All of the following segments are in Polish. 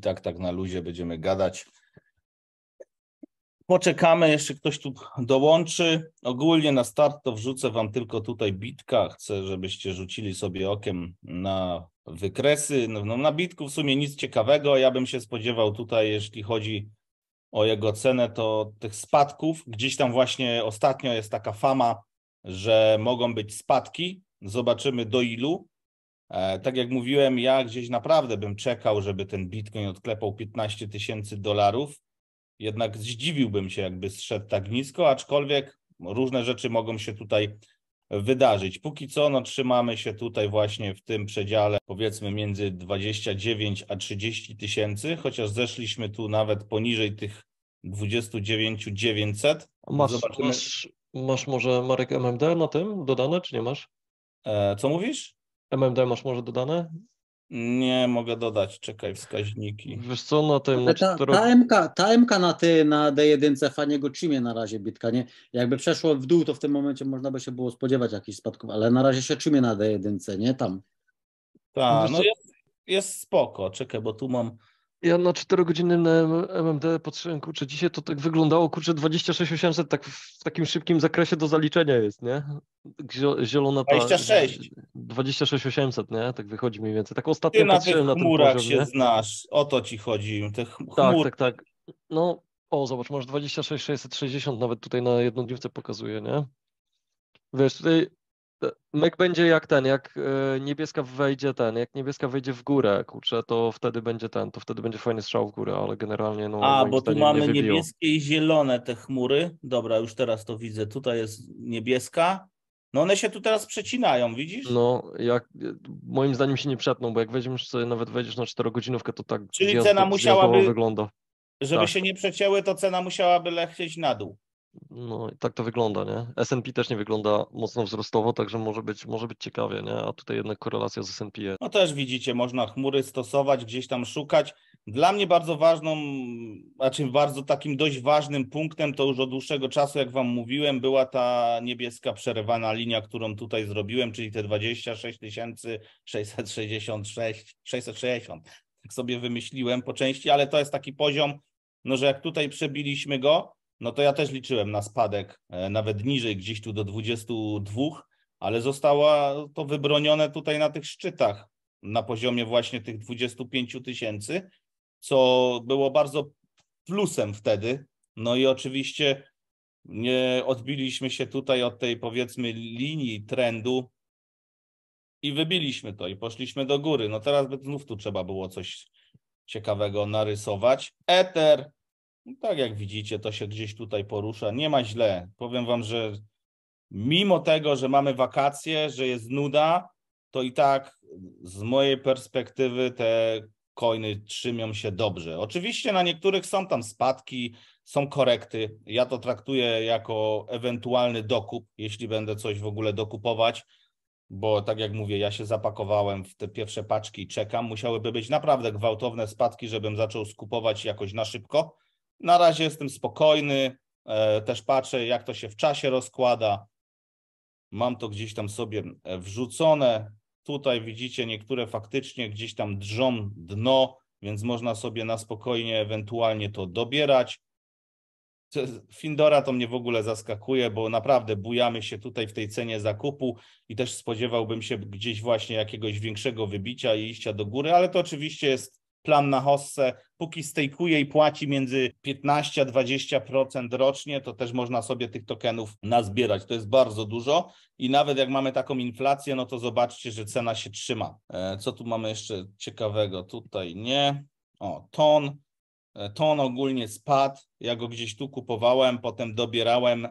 tak na luzie będziemy gadać. Poczekamy, jeszcze ktoś tu dołączy. Ogólnie na start to wrzucę wam tylko tutaj bitka. Chcę, żebyście rzucili sobie okiem na wykresy. No, na bitku w sumie nic ciekawego. Ja bym się spodziewał tutaj, jeśli chodzi o jego cenę, to tych spadków. Gdzieś tam właśnie ostatnio jest taka fama, że mogą być spadki. Zobaczymy do ilu. Tak jak mówiłem, ja gdzieś naprawdę bym czekał, żeby ten Bitcoin odklepał $15,000. Jednak zdziwiłbym się, jakby zszedł tak nisko, aczkolwiek różne rzeczy mogą się tutaj wydarzyć. Póki co no, trzymamy się tutaj właśnie w tym przedziale, powiedzmy między 29 a 30 tysięcy, chociaż zeszliśmy tu nawet poniżej tych 29 900. Zobaczymy. Masz może, Marek, MMD na tym dodane, czy nie masz? Co mówisz? MMD masz może dodane? Nie mogę dodać, czekaj, wskaźniki. Wiesz co, na tym... Ta MK na D1 fajnie go trzymie na razie bitka, nie? Jakby przeszło w dół, to w tym momencie można by się było spodziewać jakichś spadków, ale na razie się trzymie na D1, nie? Tam. Tak, no jest spoko, czekaj, bo tu mam... Ja na 4-godzinnym MMD patrzyłem, kurczę, dzisiaj to tak wyglądało, kurczę, 26800 tak w takim szybkim zakresie do zaliczenia jest, nie? Zielona ta... 26. 26800, nie? Tak wychodzi mniej więcej. Tak ostatnio Ty na tych patrzyłem na ten chmurach poziom, się nie? znasz, o to ci chodzi. Te chmury. Tak. No, zobacz, masz 26660 nawet tutaj na jednodniówce pokazuje, nie? Wiesz, tutaj Mek będzie jak niebieska wejdzie w górę, kurczę, to wtedy będzie fajny strzał w górę, ale generalnie no moim bo tu zdaniem mamy nie wybiło. niebieskie i zielone te chmury. Dobra, już teraz to widzę. Tutaj jest niebieska. No one się tu teraz przecinają, widzisz? No, moim zdaniem się nie przetną, bo jak nawet wejdziesz na 4-godzinówkę, to tak czyli cena musiałaby, wygląda. Żeby tak. się nie przecięły, to cena musiałaby lecieć na dół. No i tak to wygląda, nie? S&P też nie wygląda mocno wzrostowo, także może być ciekawie, nie? A tutaj jednak korelacja z S&P jest. No też widzicie, można chmury stosować, gdzieś tam szukać. Dla mnie bardzo ważną, bardzo takim dość ważnym punktem, to już od dłuższego czasu, jak wam mówiłem, była ta niebieska przerywana linia, którą tutaj zrobiłem, czyli te 26 660. Tak sobie wymyśliłem po części, ale to jest taki poziom, no że jak tutaj przebiliśmy go, no to ja też liczyłem na spadek, nawet niżej, gdzieś tu do 22, ale zostało to wybronione tutaj na tych szczytach, na poziomie właśnie tych 25 tysięcy, co było bardzo plusem wtedy. No i oczywiście nie odbiliśmy się tutaj od tej, powiedzmy, linii trendu i wybiliśmy to i poszliśmy do góry. No teraz znów tu trzeba było coś ciekawego narysować. Ether, tak jak widzicie, to się gdzieś tutaj porusza. Nie ma źle. Powiem wam, że mimo tego, że mamy wakacje, że jest nuda, to i tak z mojej perspektywy te coiny trzymią się dobrze. Oczywiście na niektórych są tam spadki, są korekty. Ja to traktuję jako ewentualny dokup, jeśli będę coś w ogóle dokupować, bo tak jak mówię, ja się zapakowałem w te pierwsze paczki i czekam. Musiałyby być naprawdę gwałtowne spadki, żebym zaczął skupować jakoś na szybko. Na razie jestem spokojny, też patrzę, jak to się w czasie rozkłada. Mam to gdzieś tam sobie wrzucone. Tutaj widzicie, niektóre faktycznie gdzieś tam drżą dno, więc można sobie na spokojnie ewentualnie to dobierać. Findora to mnie w ogóle zaskakuje, bo naprawdę bujamy się tutaj w tej cenie zakupu i też spodziewałbym się gdzieś właśnie jakiegoś większego wybicia i iścia do góry, ale to oczywiście jest plan na hossę. Póki stejkuje i płaci między 15 a 20% rocznie, to też można sobie tych tokenów nazbierać. To jest bardzo dużo i nawet jak mamy taką inflację, no to zobaczcie, że cena się trzyma. Co tu mamy jeszcze ciekawego? Tutaj nie. Ton. Ton ogólnie spadł. Ja go gdzieś tu kupowałem, potem dobierałem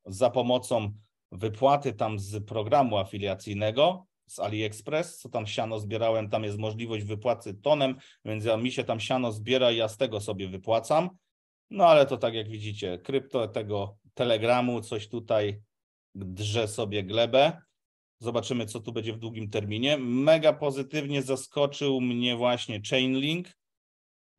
za pomocą wypłaty tam z programu afiliacyjnego, z AliExpress, co tam siano zbierałem, tam jest możliwość wypłaty tonem, więc mi się tam siano zbiera i ja z tego sobie wypłacam. No ale to tak jak widzicie, krypto tego Telegramu coś tutaj drze sobie glebę. Zobaczymy, co tu będzie w długim terminie. Mega pozytywnie zaskoczył mnie właśnie Chainlink,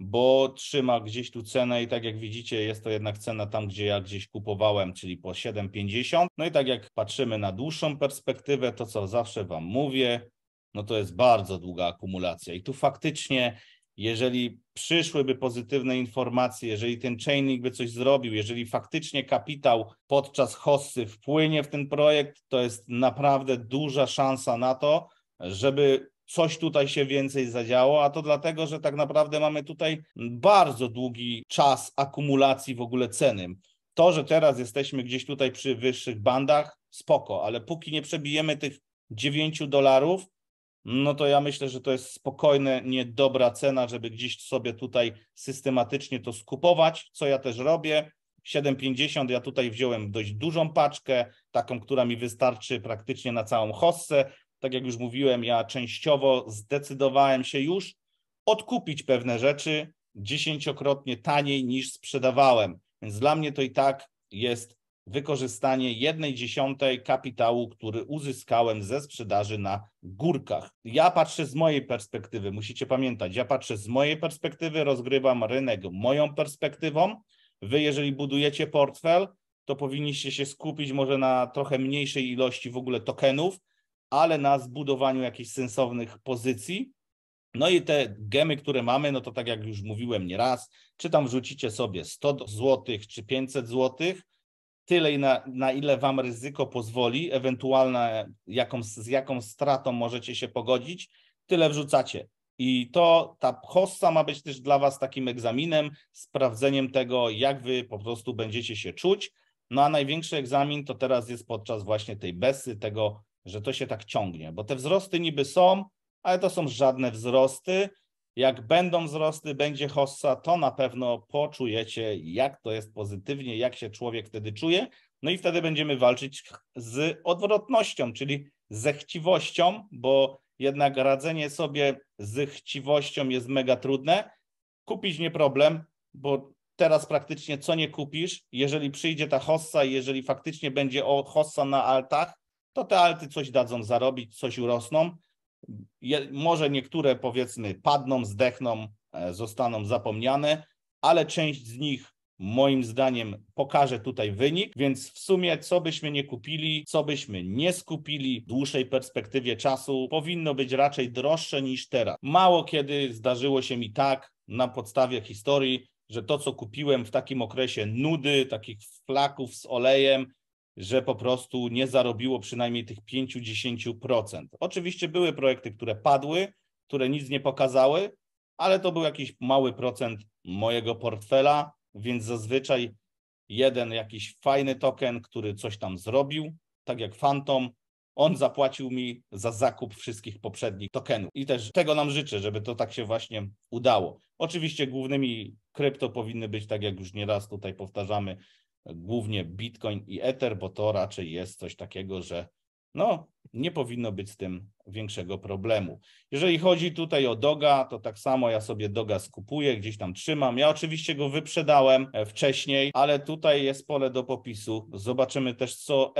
bo trzyma gdzieś tu cenę i tak jak widzicie, jest to jednak cena tam, gdzie ja gdzieś kupowałem, czyli po 7,50. No i tak jak patrzymy na dłuższą perspektywę, to co zawsze wam mówię, no to jest bardzo długa akumulacja i tu faktycznie jeżeli przyszłyby pozytywne informacje, jeżeli ten chaining by coś zrobił, jeżeli faktycznie kapitał podczas hossy wpłynie w ten projekt, to jest naprawdę duża szansa na to, żeby coś tutaj się więcej zadziało, a to dlatego, że tak naprawdę mamy tutaj bardzo długi czas akumulacji w ogóle ceny. To, że teraz jesteśmy gdzieś tutaj przy wyższych bandach, spoko, ale póki nie przebijemy tych $9, no to ja myślę, że to jest spokojnie niedobra cena, żeby gdzieś sobie tutaj systematycznie to skupować, co ja też robię. 7,50 ja tutaj wziąłem dość dużą paczkę, taką, która mi wystarczy praktycznie na całą hossę. Tak jak już mówiłem, ja częściowo zdecydowałem się już odkupić pewne rzeczy 10-krotnie taniej niż sprzedawałem. Więc dla mnie to i tak jest wykorzystanie 1/10 kapitału, który uzyskałem ze sprzedaży na górkach. Ja patrzę z mojej perspektywy, musicie pamiętać, ja patrzę z mojej perspektywy, rozgrywam rynek moją perspektywą. Wy, jeżeli budujecie portfel, to powinniście się skupić może na trochę mniejszej ilości w ogóle tokenów, ale na zbudowaniu jakichś sensownych pozycji. No i te gemy, które mamy, no to tak jak już mówiłem nieraz, czy tam wrzucicie sobie 100 zł czy 500 zł, tyle na ile wam ryzyko pozwoli, ewentualnie z jaką stratą możecie się pogodzić, tyle wrzucacie. I ta hossa ma być też dla was takim egzaminem, sprawdzeniem tego, jak wy po prostu będziecie się czuć. No a największy egzamin to teraz jest podczas właśnie tej bessy, tego, że to się tak ciągnie, bo te wzrosty niby są, ale to są żadne wzrosty. Jak będą wzrosty, będzie hossa, to na pewno poczujecie, jak to jest pozytywnie, jak się człowiek wtedy czuje. No i wtedy będziemy walczyć z odwrotnością, czyli ze chciwością, bo jednak radzenie sobie z chciwością jest mega trudne. Kupić nie problem, bo teraz praktycznie co nie kupisz, jeżeli przyjdzie ta hossa i jeżeli faktycznie będzie hossa na altach, to te alty coś dadzą zarobić, coś urosną. Może niektóre powiedzmy padną, zdechną, zostaną zapomniane, ale część z nich moim zdaniem pokaże tutaj wynik, więc w sumie co byśmy nie kupili, co byśmy nie skupili w dłuższej perspektywie czasu, powinno być raczej droższe niż teraz. Mało kiedy zdarzyło się mi tak na podstawie historii, że to co kupiłem w takim okresie nudy, takich flaków z olejem, że po prostu nie zarobiło przynajmniej tych 5-10%. Oczywiście były projekty, które padły, które nic nie pokazały, ale to był jakiś mały procent mojego portfela, więc zazwyczaj jeden jakiś fajny token, który coś tam zrobił, tak jak Phantom, on zapłacił mi za zakup wszystkich poprzednich tokenów. I też tego nam życzę, żeby to tak się właśnie udało. Oczywiście głównymi krypto powinny być, tak jak już nieraz tutaj powtarzamy, głównie Bitcoin i Ether, bo to raczej jest coś takiego, że no, nie powinno być z tym większego problemu. Jeżeli chodzi tutaj o Doga, to tak samo ja sobie Doga skupuję, gdzieś tam trzymam. Ja oczywiście go wyprzedałem wcześniej, ale tutaj jest pole do popisu. Zobaczymy też, co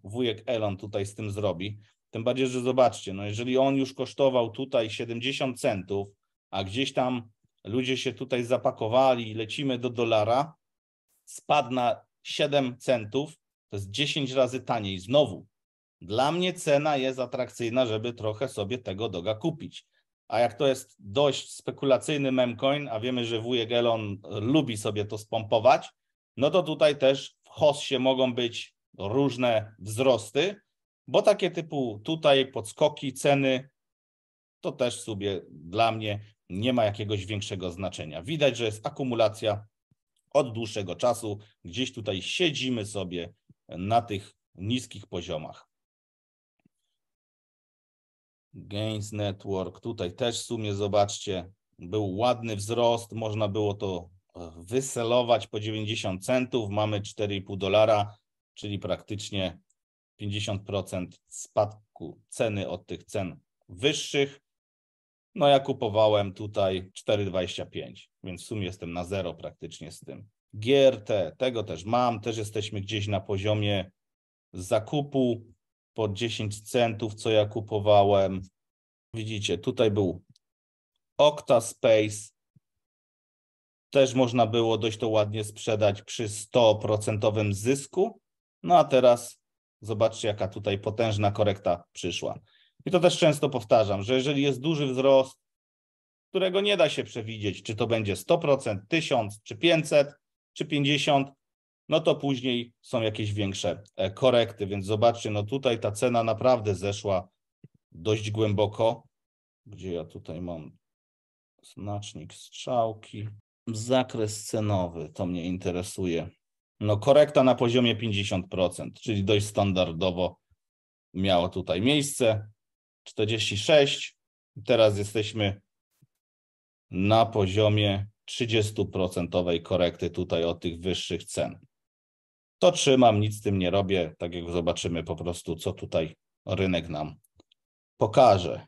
wujek Elon tutaj z tym zrobi. Tym bardziej, że zobaczcie, no jeżeli on już kosztował tutaj 70 centów, a gdzieś tam ludzie się tutaj zapakowali i lecimy do dolara, spadł na 7 centów, to jest 10 razy taniej. Znowu, dla mnie cena jest atrakcyjna, żeby trochę sobie tego Doga kupić. A jak to jest dość spekulacyjny memcoin, a wiemy, że wujek Elon lubi sobie to spompować, no to tutaj też w hossie mogą być różne wzrosty, bo takie typu tutaj podskoki ceny, to też sobie dla mnie nie ma jakiegoś większego znaczenia. Widać, że jest akumulacja od dłuższego czasu, gdzieś tutaj siedzimy sobie na tych niskich poziomach. Gains Network, tutaj też w sumie zobaczcie, był ładny wzrost, można było to wyselować po 90 centów, mamy $4,5, czyli praktycznie 50% spadku ceny od tych cen wyższych. No ja kupowałem tutaj 4,25, więc w sumie jestem na zero praktycznie z tym. GRT, tego też mam, też jesteśmy gdzieś na poziomie zakupu po 10 centów, co ja kupowałem. Widzicie, tutaj był Octaspace, też można było dość to ładnie sprzedać przy 100% zysku, no a teraz zobaczcie, jaka tutaj potężna korekta przyszła. I to też często powtarzam, że jeżeli jest duży wzrost, którego nie da się przewidzieć, czy to będzie 100%, 1000, czy 500, czy 50, no to później są jakieś większe korekty, więc zobaczcie, no tutaj ta cena naprawdę zeszła dość głęboko. Gdzie ja tutaj mam znacznik strzałki? Zakres cenowy, to mnie interesuje. No korekta na poziomie 50%, czyli dość standardowo miało tutaj miejsce. 46, teraz jesteśmy na poziomie 30% korekty tutaj od tych wyższych cen. To trzymam, nic z tym nie robię, tak jak zobaczymy po prostu, co tutaj rynek nam pokaże.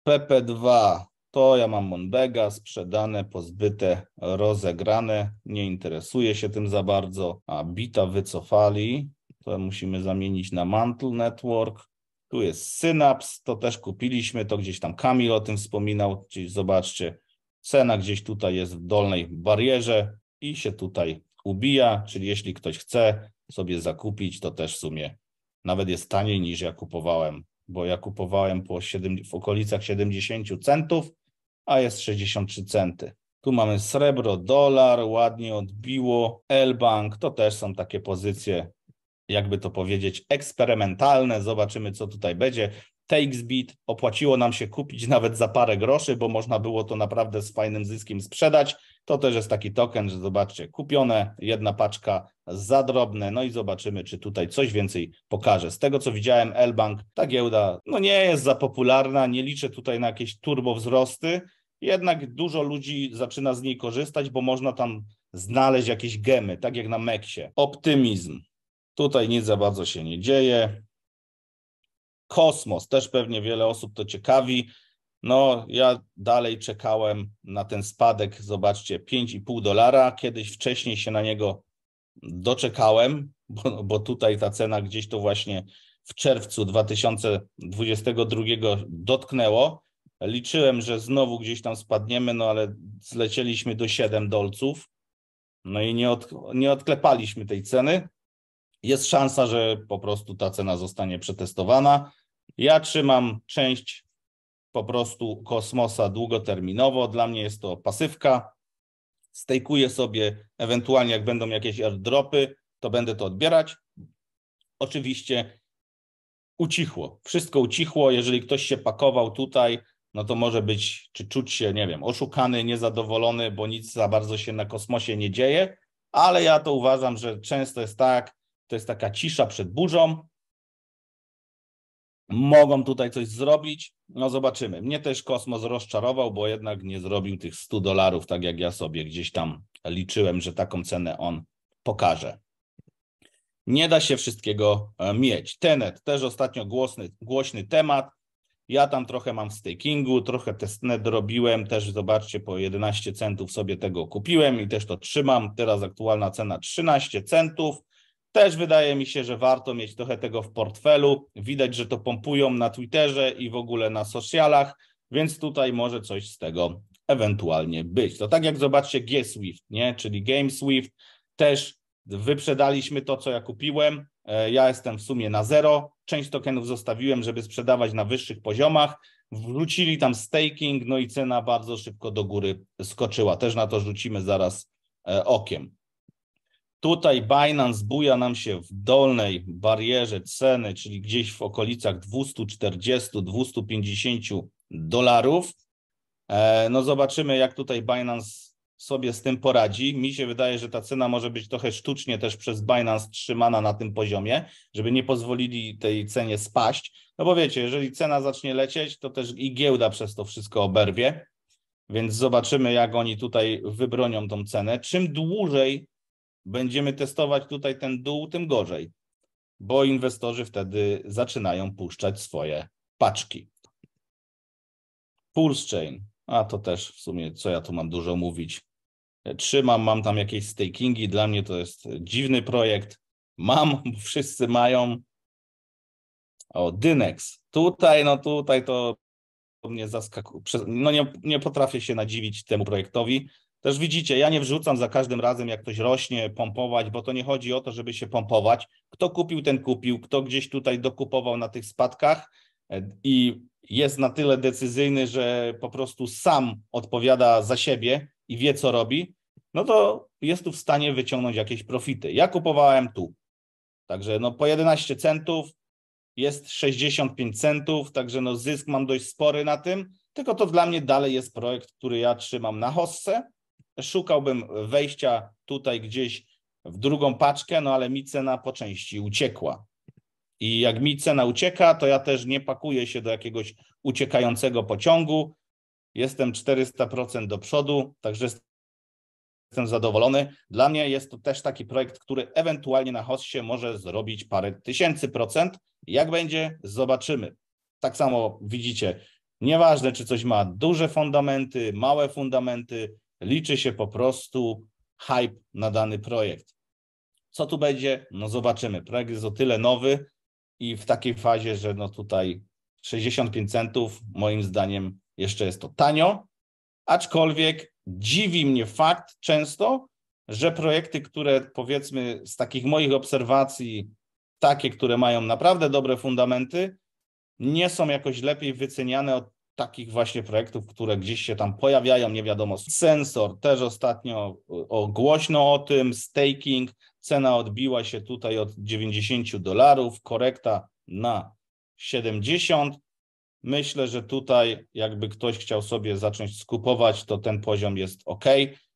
PP2, to ja mam Monbega, sprzedane, pozbyte, rozegrane, nie interesuję się tym za bardzo. A Bita wycofali, to musimy zamienić na Mantle Network. Tu jest Synapse, to też kupiliśmy, to gdzieś tam Kamil o tym wspominał, czyli zobaczcie, cena gdzieś tutaj jest w dolnej barierze i się tutaj ubija, czyli jeśli ktoś chce sobie zakupić, to też w sumie nawet jest taniej niż ja kupowałem, bo ja kupowałem w okolicach 70 centów, a jest 63 centy. Tu mamy srebro, dolar, ładnie odbiło, L-Bank, to też są takie pozycje, jakby to powiedzieć, eksperymentalne. Zobaczymy, co tutaj będzie. TaxBit opłaciło nam się kupić nawet za parę groszy, bo można było to naprawdę z fajnym zyskiem sprzedać. To też jest taki token, że zobaczcie, kupione, jedna paczka za drobne, no i zobaczymy, czy tutaj coś więcej pokaże. Z tego, co widziałem, L-Bank, ta giełda no nie jest za popularna, nie liczę tutaj na jakieś turbo wzrosty, jednak dużo ludzi zaczyna z niej korzystać, bo można tam znaleźć jakieś gemy, tak jak na Meksie. Optymizm. Tutaj nic za bardzo się nie dzieje. Kosmos, też pewnie wiele osób to ciekawi. No, ja dalej czekałem na ten spadek, zobaczcie, $5,5. Kiedyś wcześniej się na niego doczekałem, bo tutaj ta cena gdzieś to właśnie w czerwcu 2022 dotknęło. Liczyłem, że znowu gdzieś tam spadniemy, no ale zlecieliśmy do $7. No i nie odklepaliśmy tej ceny. Jest szansa, że po prostu ta cena zostanie przetestowana. Ja trzymam część po prostu Kosmosa długoterminowo. Dla mnie jest to pasywka. Stejkuję sobie, ewentualnie jak będą jakieś airdropy, to będę to odbierać. Oczywiście ucichło. Wszystko ucichło. Jeżeli ktoś się pakował tutaj, no to może być, czy czuć się, nie wiem, oszukany, niezadowolony, bo nic za bardzo się na Kosmosie nie dzieje. Ale ja to uważam, że często jest tak, to jest taka cisza przed burzą. Mogą tutaj coś zrobić, no zobaczymy. Mnie też Kosmos rozczarował, bo jednak nie zrobił tych $100, tak jak ja sobie gdzieś tam liczyłem, że taką cenę on pokaże. Nie da się wszystkiego mieć. Tenet, też ostatnio głośny temat. Ja tam trochę mam w stakingu, trochę testnet robiłem, też zobaczcie, po 11 centów sobie tego kupiłem i też to trzymam. Teraz aktualna cena 13 centów. Też wydaje mi się, że warto mieć trochę tego w portfelu. Widać, że to pompują na Twitterze i w ogóle na socialach, więc tutaj może coś z tego ewentualnie być. To tak jak zobaczcie G-Swift, nie? Czyli GameSwift, też wyprzedaliśmy to, co ja kupiłem. Ja jestem w sumie na zero. Część tokenów zostawiłem, żeby sprzedawać na wyższych poziomach. Wrzucili tam staking, no i cena bardzo szybko do góry skoczyła. Też na to rzucimy zaraz okiem. Tutaj Binance buja nam się w dolnej barierze ceny, czyli gdzieś w okolicach $240–250. No zobaczymy, jak tutaj Binance sobie z tym poradzi. Mi się wydaje, że ta cena może być trochę sztucznie też przez Binance trzymana na tym poziomie, żeby nie pozwolili tej cenie spaść. No bo wiecie, jeżeli cena zacznie lecieć, to też i giełda przez to wszystko oberwie. Więc zobaczymy, jak oni tutaj wybronią tą cenę. Czym dłużej będziemy testować tutaj ten dół, tym gorzej, bo inwestorzy wtedy zaczynają puszczać swoje paczki. Pulse Chain, a to też w sumie, co ja tu mam dużo mówić. Mam tam jakieś stakingi, dla mnie to jest dziwny projekt. Mam, bo wszyscy mają. O, Dynex. Tutaj to mnie zaskakuje. No nie potrafię się nadziwić temu projektowi. Też widzicie, ja nie wrzucam za każdym razem, jak ktoś rośnie, pompować, bo to nie chodzi o to, żeby się pompować. Kto kupił, ten kupił. Kto gdzieś tutaj dokupował na tych spadkach i jest na tyle decyzyjny, że po prostu sam odpowiada za siebie i wie, co robi, no to jest tu w stanie wyciągnąć jakieś profity. Ja kupowałem tu. Także no po 11 centów jest 65 centów, także no zysk mam dość spory na tym, tylko to dla mnie dalej jest projekt, który ja trzymam na hossę. Szukałbym wejścia tutaj gdzieś w drugą paczkę, no ale mi cena po części uciekła. I jak mi cena ucieka, to ja też nie pakuję się do jakiegoś uciekającego pociągu. Jestem 400% do przodu, także jestem zadowolony. Dla mnie jest to też taki projekt, który ewentualnie na hossie może zrobić parę tysięcy procent. Jak będzie, zobaczymy. Tak samo widzicie, nieważne czy coś ma duże fundamenty, małe fundamenty, liczy się po prostu hype na dany projekt. Co tu będzie? No zobaczymy. Projekt jest o tyle nowy i w takiej fazie, że no tutaj 65 centów moim zdaniem jeszcze jest to tanio, aczkolwiek dziwi mnie fakt często, że projekty, które powiedzmy z takich moich obserwacji, takie, które mają naprawdę dobre fundamenty, nie są jakoś lepiej wyceniane od takich właśnie projektów, które gdzieś się tam pojawiają, nie wiadomo. Sensor też ostatnio głośno o tym, staking, cena odbiła się tutaj od $90, korekta na 70. Myślę, że tutaj jakby ktoś chciał sobie zacząć skupować, to ten poziom jest ok.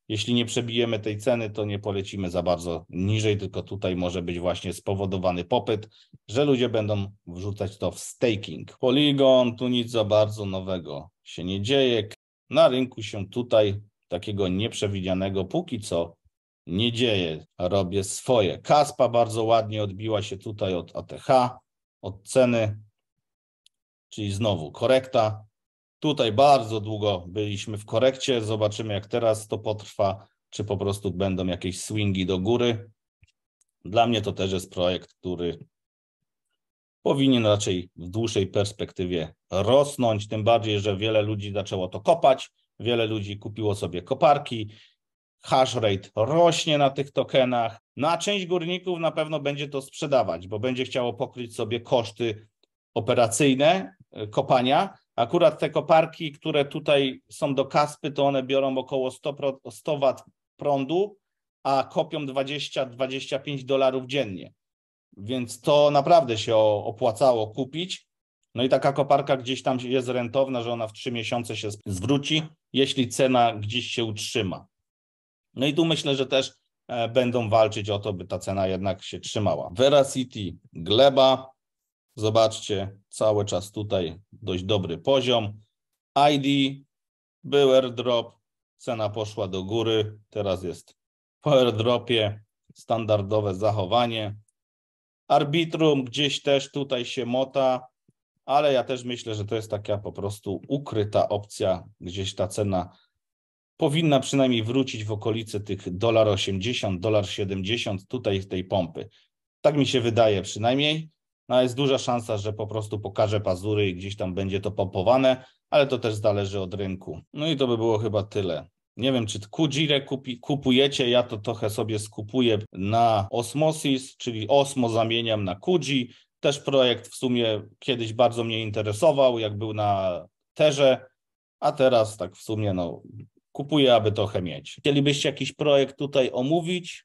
Jeśli nie przebijemy tej ceny, to nie polecimy za bardzo niżej, tylko tutaj może być właśnie spowodowany popyt, że ludzie będą wrzucać to w staking. Polygon, tu nic za bardzo nowego się nie dzieje. Na rynku się tutaj takiego nieprzewidzianego póki co nie dzieje. Robię swoje. Kaspa bardzo ładnie odbiła się tutaj od ATH, od ceny, czyli znowu korekta. Tutaj bardzo długo byliśmy w korekcie. Zobaczymy, jak teraz to potrwa, czy po prostu będą jakieś swingi do góry. Dla mnie to też jest projekt, który powinien raczej w dłuższej perspektywie rosnąć, tym bardziej, że wiele ludzi zaczęło to kopać, wiele ludzi kupiło sobie koparki, hash rate rośnie na tych tokenach, no a część górników na pewno będzie to sprzedawać, bo będzie chciało pokryć sobie koszty operacyjne kopania. Akurat te koparki, które tutaj są do Kaspy, to one biorą około 100 W prądu, a kopią $20–25 dziennie. Więc to naprawdę się opłacało kupić. No i taka koparka gdzieś tam jest rentowna, że ona w 3 miesiące się zwróci, jeśli cena gdzieś się utrzyma. No i tu myślę, że też będą walczyć o to, by ta cena jednak się trzymała. Veracity, gleba. Zobaczcie, cały czas tutaj dość dobry poziom. ID, był airdrop, cena poszła do góry, teraz jest po airdropie, standardowe zachowanie. Arbitrum gdzieś też tutaj się mota, ale ja też myślę, że to jest taka po prostu ukryta opcja, gdzieś ta cena powinna przynajmniej wrócić w okolice tych $80, $70 tutaj w tej pompy. Tak mi się wydaje przynajmniej. No jest duża szansa, że po prostu pokaże pazury i gdzieś tam będzie to pompowane, ale to też zależy od rynku. No i to by było chyba tyle. Nie wiem, czy Kujirę kupujecie, ja to trochę sobie skupuję na Osmosis, czyli Osmo zamieniam na Kuji. Też projekt w sumie kiedyś bardzo mnie interesował, jak był na Terze, a teraz tak w sumie no kupuję, aby trochę mieć. Chcielibyście jakiś projekt tutaj omówić?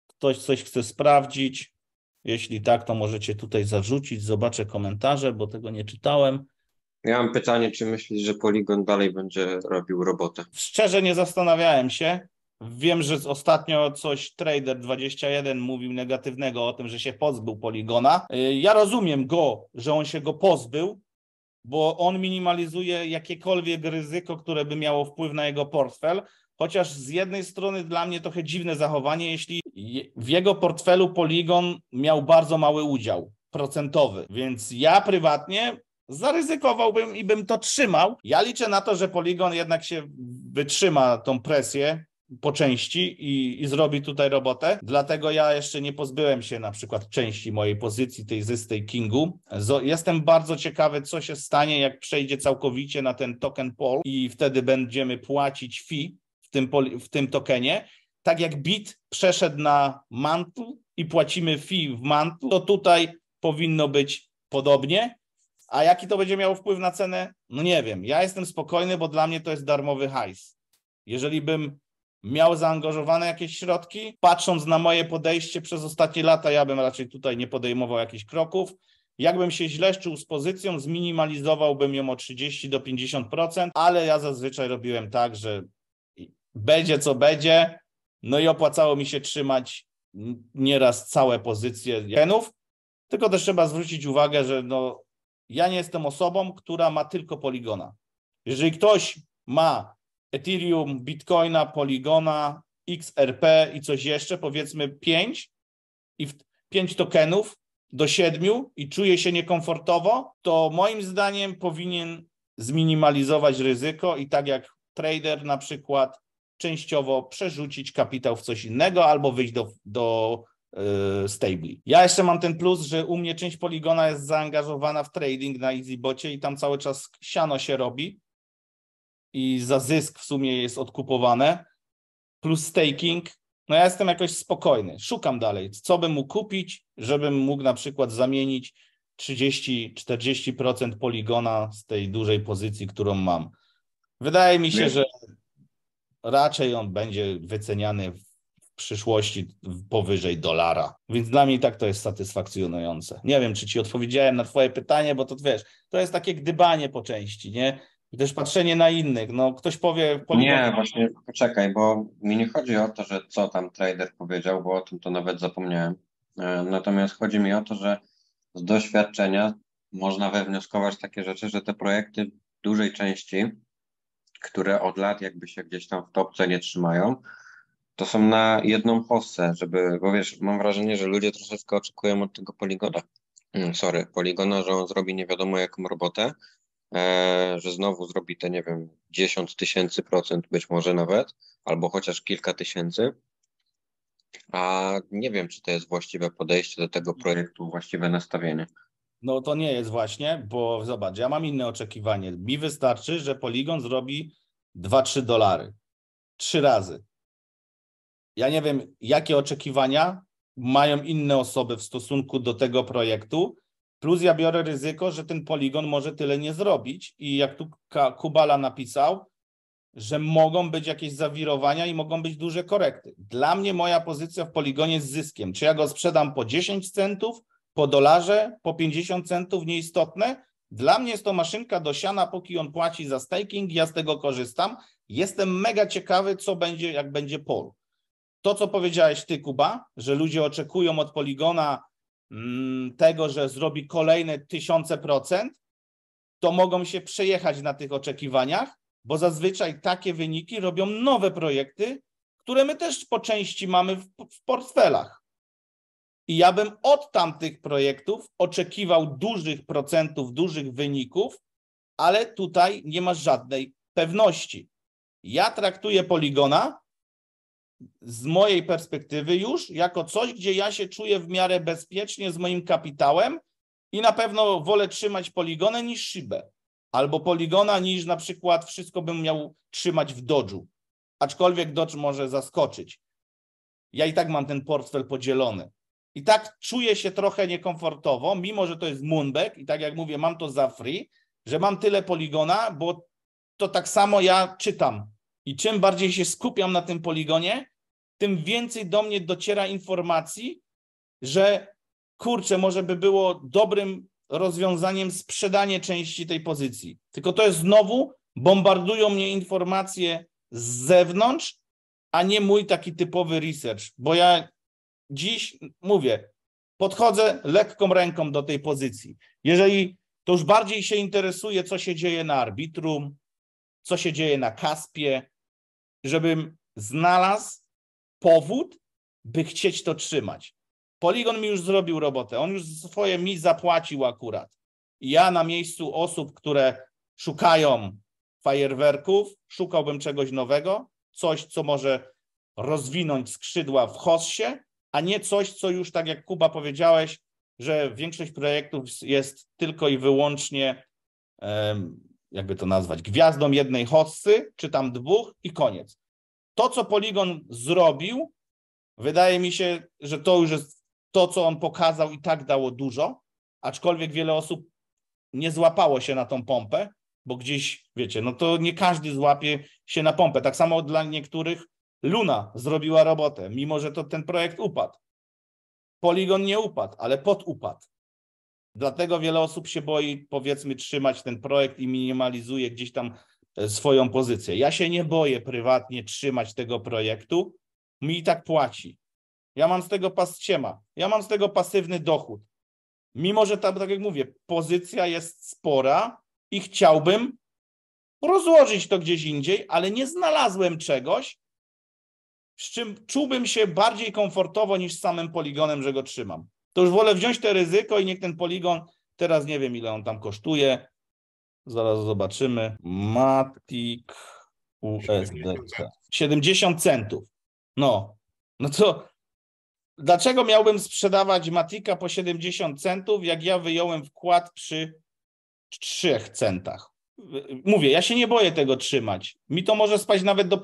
Ktoś coś chce sprawdzić? Jeśli tak, to możecie tutaj zarzucić. Zobaczę komentarze, bo tego nie czytałem. Ja mam pytanie, czy myślisz, że Polygon dalej będzie robił robotę? Szczerze nie zastanawiałem się. Wiem, że ostatnio coś Trader21 mówił negatywnego o tym, że się pozbył Polygona. Ja rozumiem go, że on się go pozbył, bo on minimalizuje jakiekolwiek ryzyko, które by miało wpływ na jego portfel. Chociaż z jednej strony dla mnie trochę dziwne zachowanie, jeśli w jego portfelu Polygon miał bardzo mały udział procentowy, więc ja prywatnie zaryzykowałbym i bym to trzymał. Ja liczę na to, że Polygon jednak się wytrzyma tą presję po części i zrobi tutaj robotę. Dlatego ja jeszcze nie pozbyłem się na przykład części mojej pozycji tej ze stakingu. Jestem bardzo ciekawy, co się stanie, jak przejdzie całkowicie na ten token pool i wtedy będziemy płacić fee w tym tokenie. Tak jak BIT przeszedł na Mantle i płacimy fee w Mantle, to tutaj powinno być podobnie, A jaki to będzie miało wpływ na cenę? No nie wiem. Ja jestem spokojny, bo dla mnie to jest darmowy hajs. Jeżeli bym miał zaangażowane jakieś środki, patrząc na moje podejście przez ostatnie lata, ja bym raczej tutaj nie podejmował jakichś kroków. Jakbym się źle czuł z pozycją, zminimalizowałbym ją o 30 do 50%, ale ja zazwyczaj robiłem tak, że będzie co będzie, no i opłacało mi się trzymać nieraz całe pozycje genów, tylko też trzeba zwrócić uwagę, że no, ja nie jestem osobą, która ma tylko Polygona. Jeżeli ktoś ma Ethereum, Bitcoina, Polygona, XRP i coś jeszcze, powiedzmy 5 i 5 tokenów do 7 i czuje się niekomfortowo, to moim zdaniem powinien zminimalizować ryzyko i tak jak trader na przykład częściowo przerzucić kapitał w coś innego albo wyjść do stabli. Ja jeszcze mam ten plus, że u mnie część Polygona jest zaangażowana w trading na EasyBocie i tam cały czas siano się robi i za zysk w sumie jest odkupowane, plus staking. No ja jestem jakoś spokojny. Szukam dalej, co bym mógł kupić, żebym mógł na przykład zamienić 30-40% Polygona z tej dużej pozycji, którą mam. Wydaje mi się, że raczej on będzie wyceniany w przyszłości powyżej $1. Więc dla mnie i tak to jest satysfakcjonujące. Nie wiem, czy ci odpowiedziałem na twoje pytanie, bo to wiesz, to jest takie gdybanie po części, nie? I też patrzenie na innych. No ktoś powie... Nie, właśnie poczekaj, bo mi nie chodzi o to, że co tam trader powiedział, bo o tym to nawet zapomniałem. Natomiast chodzi mi o to, że z doświadczenia można wywnioskować takie rzeczy, że te projekty w dużej części, które od lat jakby się gdzieś tam w topce nie trzymają, to są na jedną hossę, bo wiesz, mam wrażenie, że ludzie troszeczkę oczekują od tego Polygona, że on zrobi nie wiadomo jaką robotę, że znowu zrobi te, nie wiem, 10 000% być może nawet, albo chociaż kilka tysięcy, a nie wiem, czy to jest właściwe podejście do tego projektu, właściwe nastawienie. No to nie jest właśnie, bo zobacz, ja mam inne oczekiwanie. Mi wystarczy, że Polygon zrobi $2-3. 3 razy. Ja nie wiem, jakie oczekiwania mają inne osoby w stosunku do tego projektu, plus ja biorę ryzyko, że ten Polygon może tyle nie zrobić i jak tu Kubala napisał, że mogą być jakieś zawirowania i mogą być duże korekty. Dla mnie moja pozycja w Polygonie jest zyskiem. Czy ja go sprzedam po 10 centów, po $1, po 50 centów, nieistotne. Dla mnie jest to maszynka do siana, póki on płaci za staking, ja z tego korzystam. Jestem mega ciekawy, co będzie, jak będzie pol. To, co powiedziałeś ty, Kuba, że ludzie oczekują od Polygona tego, że zrobi kolejne 1000%, to mogą się przejechać na tych oczekiwaniach, bo zazwyczaj takie wyniki robią nowe projekty, które my też po części mamy w portfelach. I ja bym od tamtych projektów oczekiwał dużych procentów, dużych wyników, ale tutaj nie ma żadnej pewności. Ja traktuję Polygona z mojej perspektywy już jako coś, gdzie ja się czuję w miarę bezpiecznie z moim kapitałem i na pewno wolę trzymać Polygonę niż Shibę. Albo Polygona niż na przykład wszystko bym miał trzymać w Dodge'u. Aczkolwiek Dodge może zaskoczyć. Ja i tak mam ten portfel podzielony. I tak czuję się trochę niekomfortowo, mimo że to jest Moonbeck i tak jak mówię, mam to za free, że mam tyle Polygona, bo to tak samo ja czytam. I czym bardziej się skupiam na tym Polygonie, tym więcej do mnie dociera informacji, że kurczę, może by było dobrym rozwiązaniem sprzedanie części tej pozycji. Tylko to jest znowu, bombardują mnie informacje z zewnątrz, a nie mój taki typowy research, bo ja dziś mówię, podchodzę lekką ręką do tej pozycji. Jeżeli to już bardziej się interesuje, co się dzieje na Arbitrum, co się dzieje na Kaspie, żebym znalazł powód, by chcieć to trzymać. Polygon mi już zrobił robotę, on już swoje mi zapłacił akurat. I ja na miejscu osób, które szukają fajerwerków, szukałbym czegoś nowego, coś, co może rozwinąć skrzydła w hossie, a nie coś, co już tak jak Kuba powiedziałeś, że większość projektów jest tylko i wyłącznie, jakby to nazwać, gwiazdą jednej hossy, czy tam dwóch i koniec. To, co Polygon zrobił, wydaje mi się, że to już jest to, co on pokazał i tak dało dużo, aczkolwiek wiele osób nie złapało się na tą pompę, bo gdzieś, wiecie, no to nie każdy złapie się na pompę. Tak samo dla niektórych Luna zrobiła robotę, mimo że to ten projekt upadł. Polygon nie upadł, ale podupadł. Dlatego wiele osób się boi, powiedzmy, trzymać ten projekt i minimalizuje gdzieś tam swoją pozycję. Ja się nie boję prywatnie trzymać tego projektu, mi i tak płaci. Ja mam z tego ja mam z tego pasywny dochód. Mimo że tak jak mówię, pozycja jest spora i chciałbym rozłożyć to gdzieś indziej, ale nie znalazłem czegoś, z czym czułbym się bardziej komfortowo niż z samym Polygonem, że go trzymam. To już wolę wziąć to ryzyko i niech ten Polygon, teraz nie wiem ile on tam kosztuje, zaraz zobaczymy. Matic USDT. 70 centów. No to dlaczego miałbym sprzedawać Matica po 70 centów, jak ja wyjąłem wkład przy 3 centach? Mówię, ja się nie boję tego trzymać. Mi to może spaść nawet do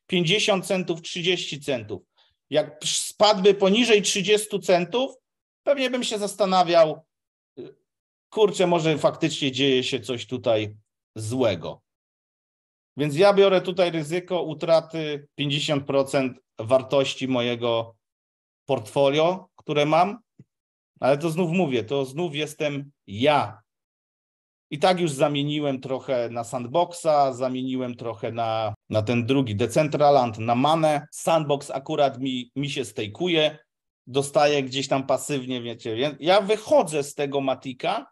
50 centów, 30 centów. Jak spadłby poniżej 30 centów, pewnie bym się zastanawiał, kurczę, może faktycznie dzieje się coś tutaj złego. Więc ja biorę tutaj ryzyko utraty 50% wartości mojego portfolio, które mam, ale to znów mówię, to znów jestem ja. I tak już zamieniłem trochę na Sandboxa, zamieniłem trochę na ten drugi Decentraland, na Manę. Sandbox akurat mi się stejkuje, dostaję gdzieś tam pasywnie, wiecie. Ja wychodzę z tego Matica,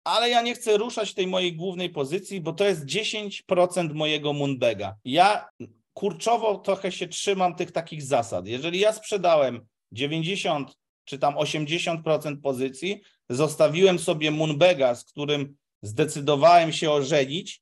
ale ja nie chcę ruszać tej mojej głównej pozycji, bo to jest 10% mojego Moonbaga. Ja kurczowo trochę się trzymam tych takich zasad. Jeżeli ja sprzedałem 90 czy tam 80% pozycji, zostawiłem sobie Moonbaga, z którym zdecydowałem się ożenić,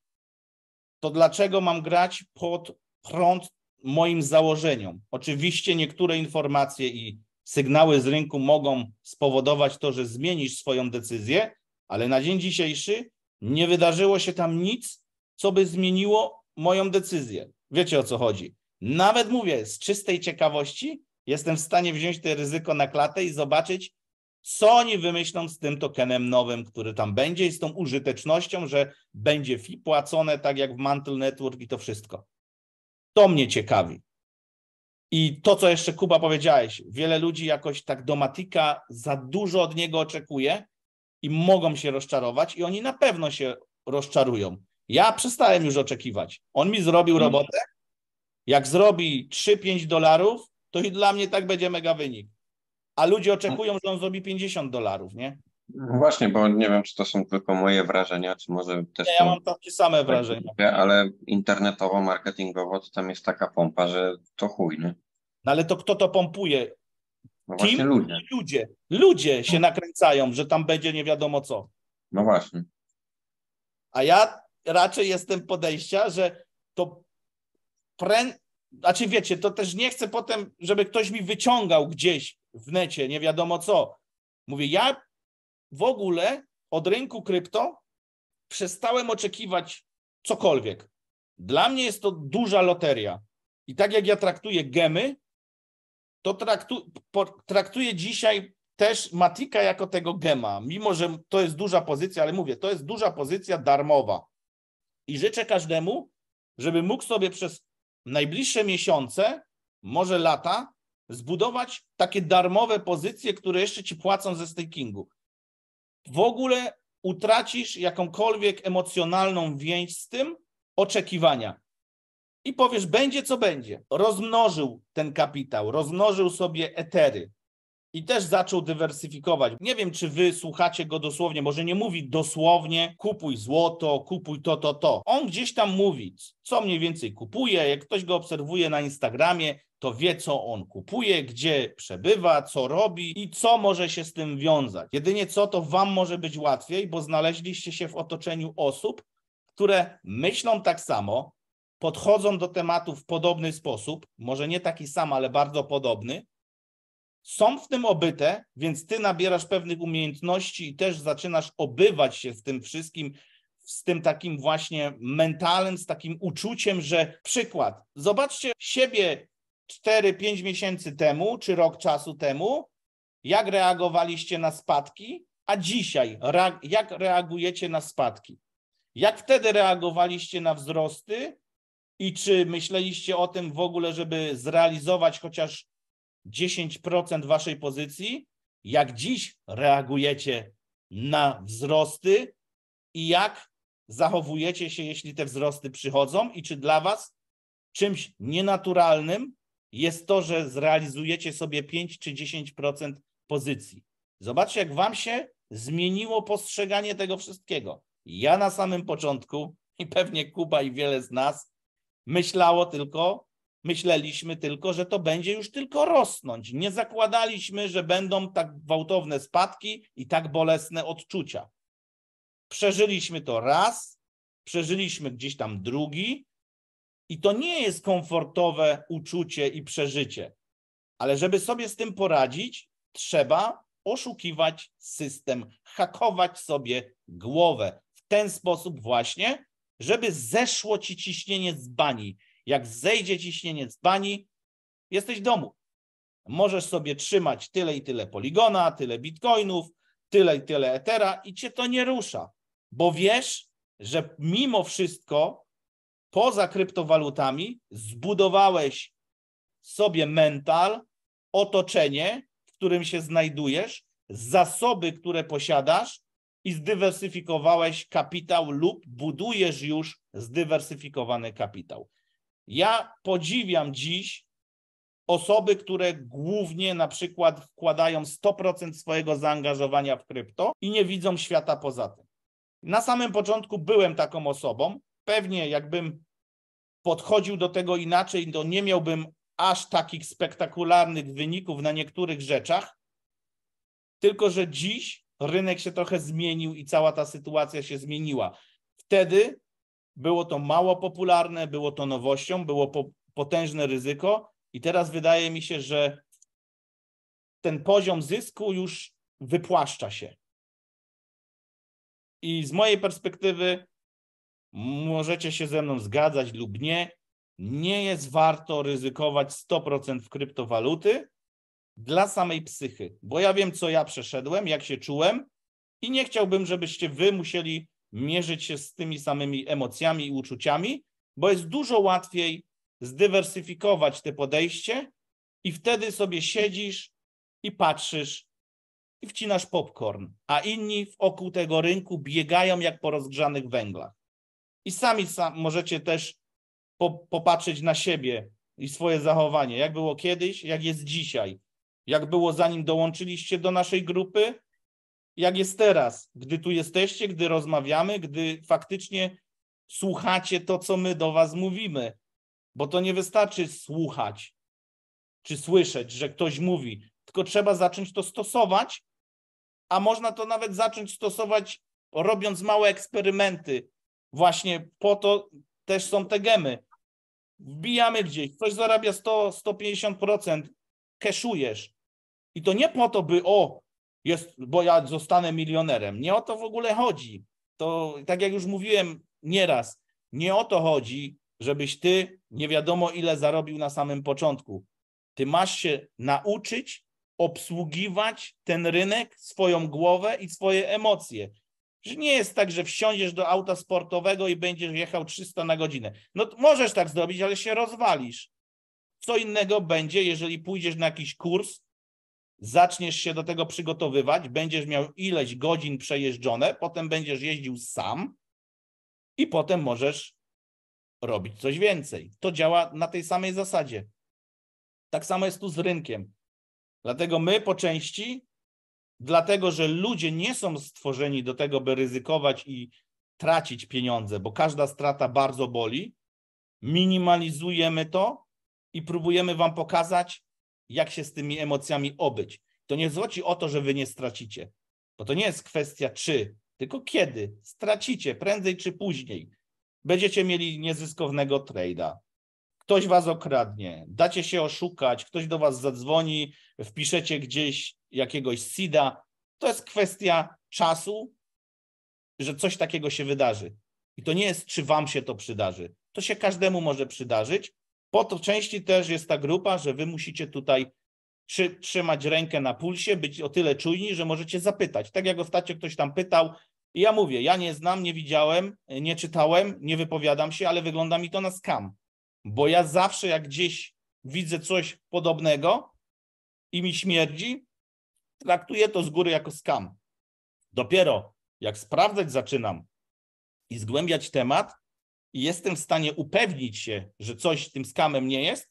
to dlaczego mam grać pod prąd moim założeniom? Oczywiście niektóre informacje i sygnały z rynku mogą spowodować to, że zmienisz swoją decyzję, ale na dzień dzisiejszy nie wydarzyło się tam nic, co by zmieniło moją decyzję. Wiecie, o co chodzi. Nawet mówię, z czystej ciekawości jestem w stanie wziąć to ryzyko na klatę i zobaczyć, co oni wymyślą z tym tokenem nowym, który tam będzie i z tą użytecznością, że będzie fee płacone tak jak w Mantle Network i to wszystko. To mnie ciekawi. I to, co jeszcze Kuba powiedziałeś, wiele ludzi jakoś tak do Matica za dużo od niego oczekuje i mogą się rozczarować i oni na pewno się rozczarują. Ja przestałem już oczekiwać. On mi zrobił robotę. Jak zrobi $3-5, to i dla mnie tak będzie mega wynik. A ludzie oczekują, że on zrobi $50, nie? No właśnie, bo nie wiem, czy to są tylko moje wrażenia, czy może też Nie, ja mam takie same wrażenia. ale internetowo, marketingowo to tam jest taka pompa, że to chuj, nie? No ale to kto to pompuje? No właśnie ludzie. Ludzie się nakręcają, że tam będzie nie wiadomo co. No właśnie. A ja raczej jestem podejścia, że to znaczy wiecie, to też nie chcę potem, żeby ktoś mi wyciągał gdzieś w necie, nie wiadomo co. Mówię, ja w ogóle od rynku krypto przestałem oczekiwać cokolwiek. Dla mnie jest to duża loteria. I tak jak ja traktuję gemy, to traktuję dzisiaj też Matica jako tego gema. Mimo że to jest duża pozycja, ale mówię, to jest duża pozycja darmowa. I życzę każdemu, żeby mógł sobie przez najbliższe miesiące, może lata, zbudować takie darmowe pozycje, które jeszcze ci płacą ze stakingu. W ogóle utracisz jakąkolwiek emocjonalną więź z tym oczekiwania. I powiesz, będzie co będzie. Rozmnożył ten kapitał, rozmnożył sobie etery i też zaczął dywersyfikować. Nie wiem, czy wy słuchacie go dosłownie, może nie mówi dosłownie kupuj złoto, kupuj to. On gdzieś tam mówi, co mniej więcej kupuje. Jak ktoś go obserwuje na Instagramie, to wie, co on kupuje, gdzie przebywa, co robi i co może się z tym wiązać. Jedynie co, to wam może być łatwiej, bo znaleźliście się w otoczeniu osób, które myślą tak samo, podchodzą do tematu w podobny sposób, może nie taki sam, ale bardzo podobny, są w tym obyte, więc ty nabierasz pewnych umiejętności i też zaczynasz obywać się w tym wszystkim, z tym takim właśnie mentalem, z takim uczuciem, że przykład, zobaczcie siebie 4-5 miesięcy temu, czy rok czasu temu, jak reagowaliście na spadki, A dzisiaj jak reagujecie na spadki? Jak wtedy reagowaliście na wzrosty i czy myśleliście o tym w ogóle, żeby zrealizować chociaż 10% waszej pozycji? Jak dziś reagujecie na wzrosty i jak zachowujecie się, jeśli te wzrosty przychodzą i czy dla was czymś nienaturalnym jest to, że zrealizujecie sobie 5 czy 10% pozycji? Zobaczcie, jak wam się zmieniło postrzeganie tego wszystkiego. Ja na samym początku i pewnie Kuba i wiele z nas myśleliśmy tylko, że to będzie już tylko rosnąć. Nie zakładaliśmy, że będą tak gwałtowne spadki i tak bolesne odczucia. Przeżyliśmy to raz, przeżyliśmy gdzieś tam drugi i to nie jest komfortowe uczucie i przeżycie, ale żeby sobie z tym poradzić, trzeba oszukiwać system, hakować sobie głowę w ten sposób właśnie, żeby zeszło ci ciśnienie z bani. Jak zejdzie ciśnienie z bani, jesteś w domu. Możesz sobie trzymać tyle i tyle poligona, tyle bitcoinów, tyle i tyle Ethera i cię to nie rusza, bo wiesz, że mimo wszystko poza kryptowalutami zbudowałeś sobie mental, otoczenie, w którym się znajdujesz, zasoby, które posiadasz i zdywersyfikowałeś kapitał lub budujesz już zdywersyfikowany kapitał. Ja podziwiam dziś osoby, które głównie na przykład wkładają 100% swojego zaangażowania w krypto i nie widzą świata poza tym. Na samym początku byłem taką osobą. Pewnie jakbym podchodził do tego inaczej, to nie miałbym aż takich spektakularnych wyników na niektórych rzeczach, tylko że dziś rynek się trochę zmienił i cała ta sytuacja się zmieniła. Wtedy było to mało popularne, było to nowością, było potężne ryzyko i teraz wydaje mi się, że ten poziom zysku już wypłaszcza się. I z mojej perspektywy możecie się ze mną zgadzać lub nie, nie jest warto ryzykować 100% w kryptowaluty dla samej psychy, bo ja wiem, co ja przeszedłem, jak się czułem i nie chciałbym, żebyście wy musieli mierzyć się z tymi samymi emocjami i uczuciami, bo jest dużo łatwiej zdywersyfikować te podejście i wtedy sobie siedzisz i patrzysz i wcinasz popcorn, a inni wokół tego rynku biegają jak po rozgrzanych węglach. I sami możecie też popatrzeć na siebie i swoje zachowanie, jak było kiedyś, jak jest dzisiaj, jak było zanim dołączyliście do naszej grupy, jak jest teraz, gdy tu jesteście, gdy rozmawiamy, gdy faktycznie słuchacie to, co my do was mówimy, bo to nie wystarczy słuchać czy słyszeć, że ktoś mówi, tylko trzeba zacząć to stosować, a można to nawet zacząć stosować robiąc małe eksperymenty. Właśnie po to też są te gemy. Wbijamy gdzieś, ktoś zarabia 100-150%, keszujesz. I to nie po to, bo ja zostanę milionerem. Nie o to w ogóle chodzi. To tak jak już mówiłem nieraz, nie o to chodzi, żebyś ty nie wiadomo ile zarobił na samym początku. Ty masz się nauczyć obsługiwać ten rynek, swoją głowę i swoje emocje. Że nie jest tak, że wsiądziesz do auta sportowego i będziesz jechał 300 na godzinę. No możesz tak zrobić, ale się rozwalisz. Co innego będzie, jeżeli pójdziesz na jakiś kurs, zaczniesz się do tego przygotowywać, będziesz miał ileś godzin przejeżdżone, potem będziesz jeździł sam i potem możesz robić coś więcej. To działa na tej samej zasadzie. Tak samo jest tu z rynkiem. Dlatego my po części, dlatego że ludzie nie są stworzeni do tego, by ryzykować i tracić pieniądze, bo każda strata bardzo boli, minimalizujemy to i próbujemy wam pokazać, jak się z tymi emocjami obyć. To nie chodzi o to, że wy nie stracicie, bo to nie jest kwestia czy, tylko kiedy stracicie, prędzej czy później. Będziecie mieli niezyskownego trade'a, ktoś was okradnie, dacie się oszukać, ktoś do was zadzwoni, wpiszecie gdzieś jakiegoś seeda. To jest kwestia czasu, że coś takiego się wydarzy. I to nie jest, czy wam się to przydarzy. To się każdemu może przydarzyć. Po to części też jest ta grupa, że wy musicie tutaj trzymać rękę na pulsie, być o tyle czujni, że możecie zapytać. Tak jak ostatnio ktoś tam pytał i ja mówię, ja nie znam, nie widziałem, nie czytałem, nie wypowiadam się, ale wygląda mi to na scam. Bo ja zawsze jak gdzieś widzę coś podobnego i mi śmierdzi, traktuję to z góry jako scam. Dopiero jak sprawdzać zaczynam i zgłębiać temat i jestem w stanie upewnić się, że coś tym scamem nie jest,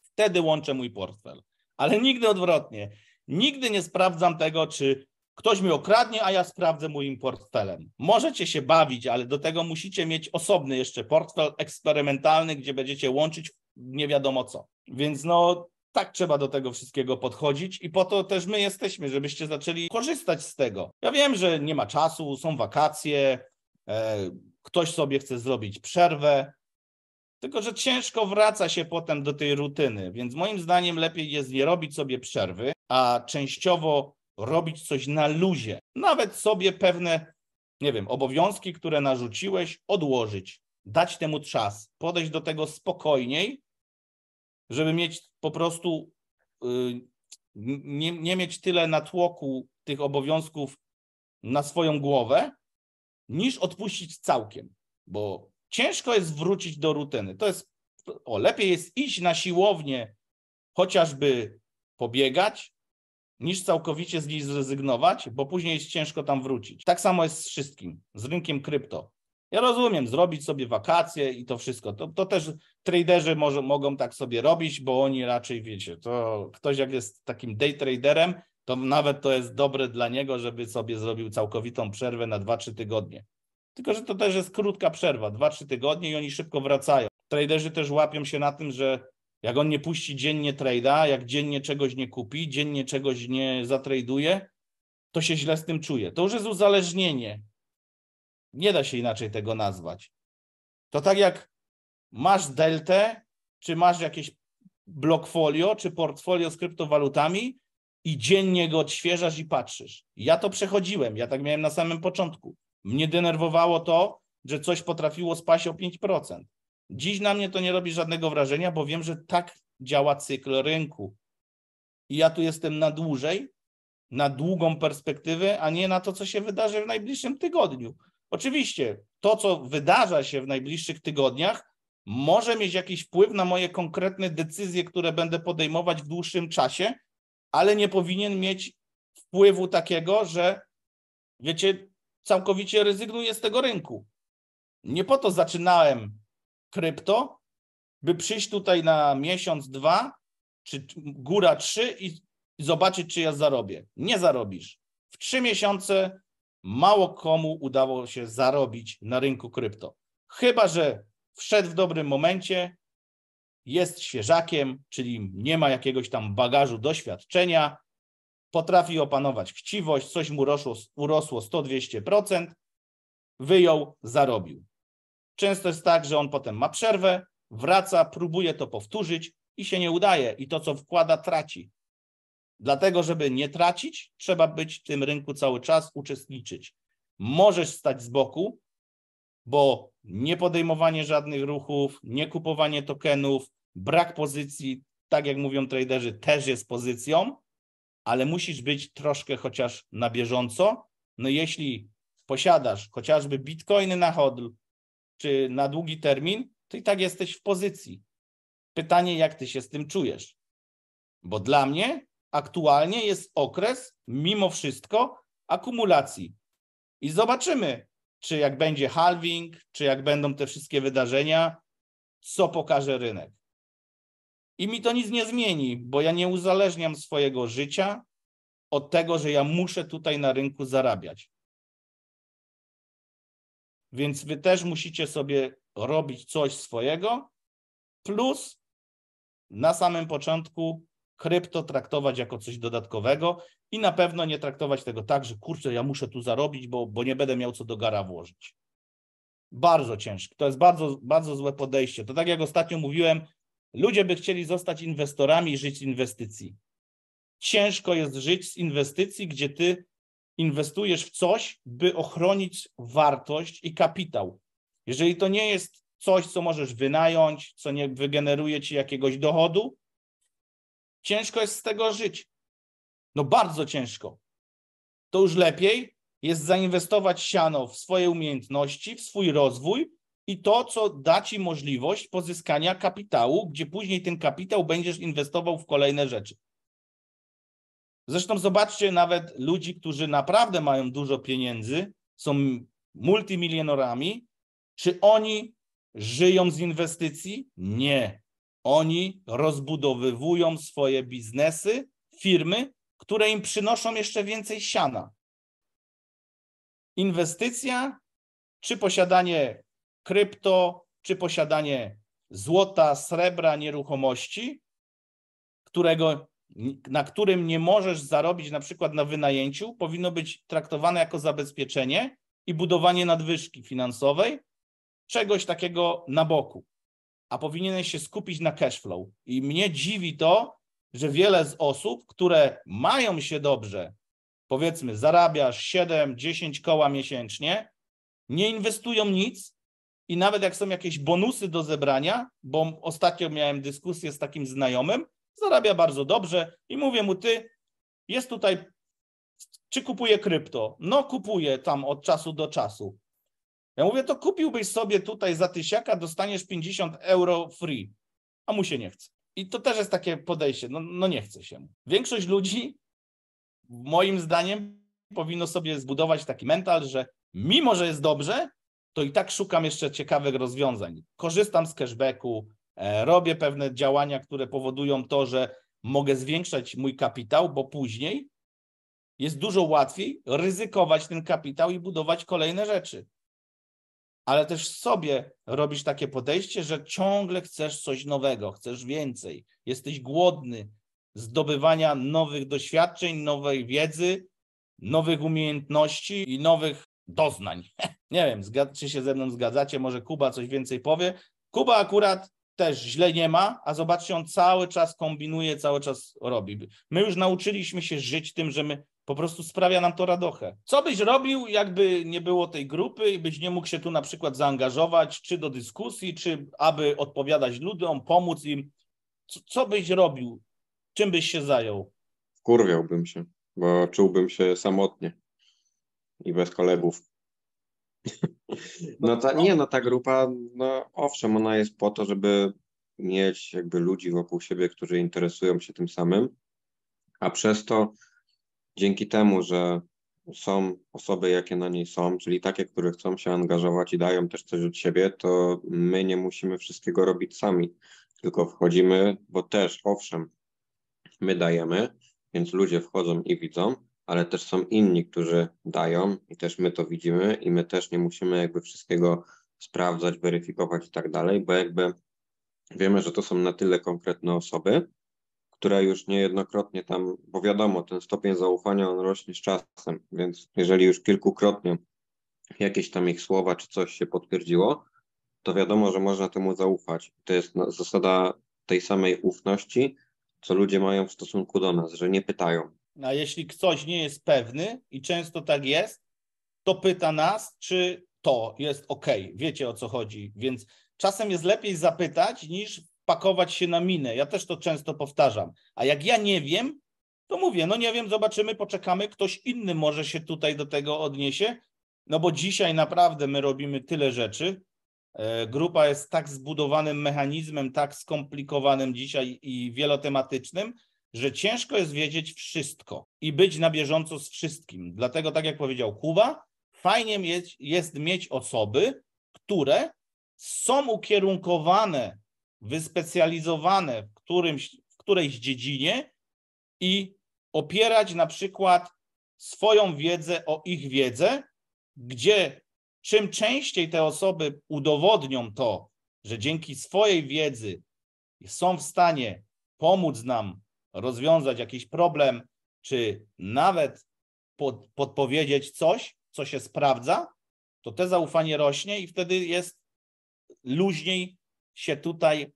wtedy łączę mój portfel. Ale nigdy odwrotnie. Nigdy nie sprawdzam tego, czy ktoś mi okradnie, a ja sprawdzę moim portfelem. Możecie się bawić, ale do tego musicie mieć osobny jeszcze portfel eksperymentalny, gdzie będziecie łączyć nie wiadomo co. Więc no tak trzeba do tego wszystkiego podchodzić i po to też my jesteśmy, żebyście zaczęli korzystać z tego. Ja wiem, że nie ma czasu, są wakacje, ktoś sobie chce zrobić przerwę, tylko że ciężko wraca się potem do tej rutyny, więc moim zdaniem lepiej jest nie robić sobie przerwy, a częściowo robić coś na luzie. Nawet sobie pewne, nie wiem, obowiązki, które narzuciłeś, odłożyć, dać temu czas, podejść do tego spokojniej, żeby mieć po prostu, nie mieć tyle natłoku tych obowiązków na swoją głowę, niż odpuścić całkiem, bo ciężko jest wrócić do rutyny. To jest, lepiej jest iść na siłownię, chociażby pobiegać, niż całkowicie z niej zrezygnować, bo później jest ciężko tam wrócić. Tak samo jest z wszystkim, z rynkiem krypto. Ja rozumiem, zrobić sobie wakacje i to wszystko. To też traderzy mogą tak sobie robić, bo oni raczej, wiecie, to ktoś jak jest takim day traderem, to nawet to jest dobre dla niego, żeby sobie zrobił całkowitą przerwę na 2-3 tygodnie. Tylko że to też jest krótka przerwa, 2-3 tygodnie i oni szybko wracają. Traderzy też łapią się na tym, że jak on nie puści dziennie trade'a, jak dziennie czegoś nie kupi, dziennie czegoś nie zatraduje, to się źle z tym czuje. To już jest uzależnienie. Nie da się inaczej tego nazwać. To tak jak masz deltę, czy masz jakieś blockfolio, czy portfolio z kryptowalutami i dziennie go odświeżasz i patrzysz. Ja to przechodziłem, ja tak miałem na samym początku. Mnie denerwowało to, że coś potrafiło spaść o 5%. Dziś na mnie to nie robi żadnego wrażenia, bo wiem, że tak działa cykl rynku. I ja tu jestem na dłużej, na długą perspektywę, a nie na to, co się wydarzy w najbliższym tygodniu. Oczywiście to, co wydarza się w najbliższych tygodniach, może mieć jakiś wpływ na moje konkretne decyzje, które będę podejmować w dłuższym czasie, ale nie powinien mieć wpływu takiego, że wiecie, całkowicie rezygnuję z tego rynku. Nie po to zaczynałem krypto, by przyjść tutaj na miesiąc, 2, czy góra 3 i zobaczyć, czy ja zarobię. Nie zarobisz. W 3 miesiące mało komu udało się zarobić na rynku krypto. Chyba że wszedł w dobrym momencie, jest świeżakiem, czyli nie ma jakiegoś tam bagażu doświadczenia, potrafi opanować chciwość, coś mu urosło 100-200%, wyjął, zarobił. Często jest tak, że on potem ma przerwę, wraca, próbuje to powtórzyć i się nie udaje i to, co wkłada, traci. Dlatego, żeby nie tracić, trzeba być w tym rynku cały czas, uczestniczyć. Możesz stać z boku, bo nie podejmowanie żadnych ruchów, nie kupowanie tokenów, brak pozycji, tak jak mówią traderzy, też jest pozycją, ale musisz być troszkę chociaż na bieżąco. No jeśli posiadasz chociażby bitcoiny na hodl, czy na długi termin, to i tak jesteś w pozycji. Pytanie, jak ty się z tym czujesz? Bo dla mnie aktualnie jest okres, mimo wszystko, akumulacji. I zobaczymy, czy jak będzie halving, czy jak będą te wszystkie wydarzenia, co pokaże rynek. I mi to nic nie zmieni, bo ja nie uzależniam swojego życia od tego, że ja muszę tutaj na rynku zarabiać. Więc wy też musicie sobie robić coś swojego, plus na samym początku krypto traktować jako coś dodatkowego i na pewno nie traktować tego tak, że kurczę, ja muszę tu zarobić, bo nie będę miał co do gara włożyć. Bardzo ciężko. To jest bardzo, bardzo złe podejście. To tak jak ostatnio mówiłem, ludzie by chcieli zostać inwestorami i żyć z inwestycji. Ciężko jest żyć z inwestycji, gdzie ty inwestujesz w coś, by ochronić wartość i kapitał. Jeżeli to nie jest coś, co możesz wynająć, co nie wygeneruje ci jakiegoś dochodu, ciężko jest z tego żyć. No bardzo ciężko. To już lepiej jest zainwestować siano w swoje umiejętności, w swój rozwój i to, co da ci możliwość pozyskania kapitału, gdzie później ten kapitał będziesz inwestował w kolejne rzeczy. Zresztą zobaczcie nawet ludzi, którzy naprawdę mają dużo pieniędzy, są multimilionerami. Czy oni żyją z inwestycji? Nie. Oni rozbudowywują swoje biznesy, firmy, które im przynoszą jeszcze więcej siana. Inwestycja, czy posiadanie krypto, czy posiadanie złota, srebra, nieruchomości, na którym nie możesz zarobić na przykład na wynajęciu, powinno być traktowane jako zabezpieczenie i budowanie nadwyżki finansowej, czegoś takiego na boku. A powinieneś się skupić na cash flow. I mnie dziwi to, że wiele z osób, które mają się dobrze, powiedzmy zarabiasz 7-10 koła miesięcznie, nie inwestują nic i nawet jak są jakieś bonusy do zebrania, bo ostatnio miałem dyskusję z takim znajomym, zarabia bardzo dobrze i mówię mu, ty, jest tutaj, czy kupuje krypto? No kupuję tam od czasu do czasu. Ja mówię, to kupiłbyś sobie tutaj za 1000, dostaniesz 50 euro free, a mu się nie chce. I to też jest takie podejście, no nie chce się. Większość ludzi, moim zdaniem, powinno sobie zbudować taki mental, że mimo, że jest dobrze, to i tak szukam jeszcze ciekawych rozwiązań. Korzystam z cashbacku, robię pewne działania, które powodują to, że mogę zwiększać mój kapitał, bo później jest dużo łatwiej ryzykować ten kapitał i budować kolejne rzeczy. Ale też sobie robisz takie podejście, że ciągle chcesz coś nowego, chcesz więcej, jesteś głodny zdobywania nowych doświadczeń, nowej wiedzy, nowych umiejętności i nowych doznań. Nie wiem, czy się ze mną zgadzacie, może Kuba coś więcej powie. Kuba akurat też źle nie ma, a zobaczcie, on cały czas kombinuje, cały czas robi. My już nauczyliśmy się żyć tym, że my po prostu sprawia nam to radochę. Co byś robił, jakby nie było tej grupy i byś nie mógł się tu na przykład zaangażować, czy do dyskusji, czy aby odpowiadać ludziom, pomóc im? Co byś robił? Czym byś się zajął? Wkurwiałbym się, bo czułbym się samotnie i bez kolegów. Ta grupa, no owszem, ona jest po to, żeby mieć jakby ludzi wokół siebie, którzy interesują się tym samym, a przez to dzięki temu, że są osoby, jakie na niej są, czyli takie, które chcą się angażować i dają też coś od siebie, to my nie musimy wszystkiego robić sami, tylko wchodzimy, bo też, owszem, my dajemy, więc ludzie wchodzą i widzą, ale też są inni, którzy dają i też my to widzimy i my też nie musimy jakby wszystkiego sprawdzać, weryfikować i tak dalej, bo jakby wiemy, że to są na tyle konkretne osoby, które już niejednokrotnie tam, bo wiadomo, ten stopień zaufania on rośnie z czasem, więc jeżeli już kilkukrotnie jakieś tam ich słowa czy coś się potwierdziło, to wiadomo, że można temu zaufać. To jest zasada tej samej ufności, co ludzie mają w stosunku do nas, że nie pytają. A jeśli ktoś nie jest pewny i często tak jest, to pyta nas, czy to jest ok. Wiecie, o co chodzi. Więc czasem jest lepiej zapytać, niż pakować się na minę. Ja też to często powtarzam. A jak ja nie wiem, to mówię, no nie wiem, zobaczymy, poczekamy, ktoś inny może się tutaj do tego odniesie, no bo dzisiaj naprawdę my robimy tyle rzeczy. Grupa jest tak zbudowanym mechanizmem, tak skomplikowanym dzisiaj i wielotematycznym, że ciężko jest wiedzieć wszystko i być na bieżąco z wszystkim. Dlatego, tak jak powiedział Kuba, fajnie jest mieć osoby, które są ukierunkowane, wyspecjalizowane w którejś dziedzinie i opierać na przykład swoją wiedzę o ich wiedzę, gdzie czym częściej te osoby udowodnią to, że dzięki swojej wiedzy są w stanie pomóc nam rozwiązać jakiś problem, czy nawet podpowiedzieć coś, co się sprawdza, to te zaufanie rośnie i wtedy jest luźniej się tutaj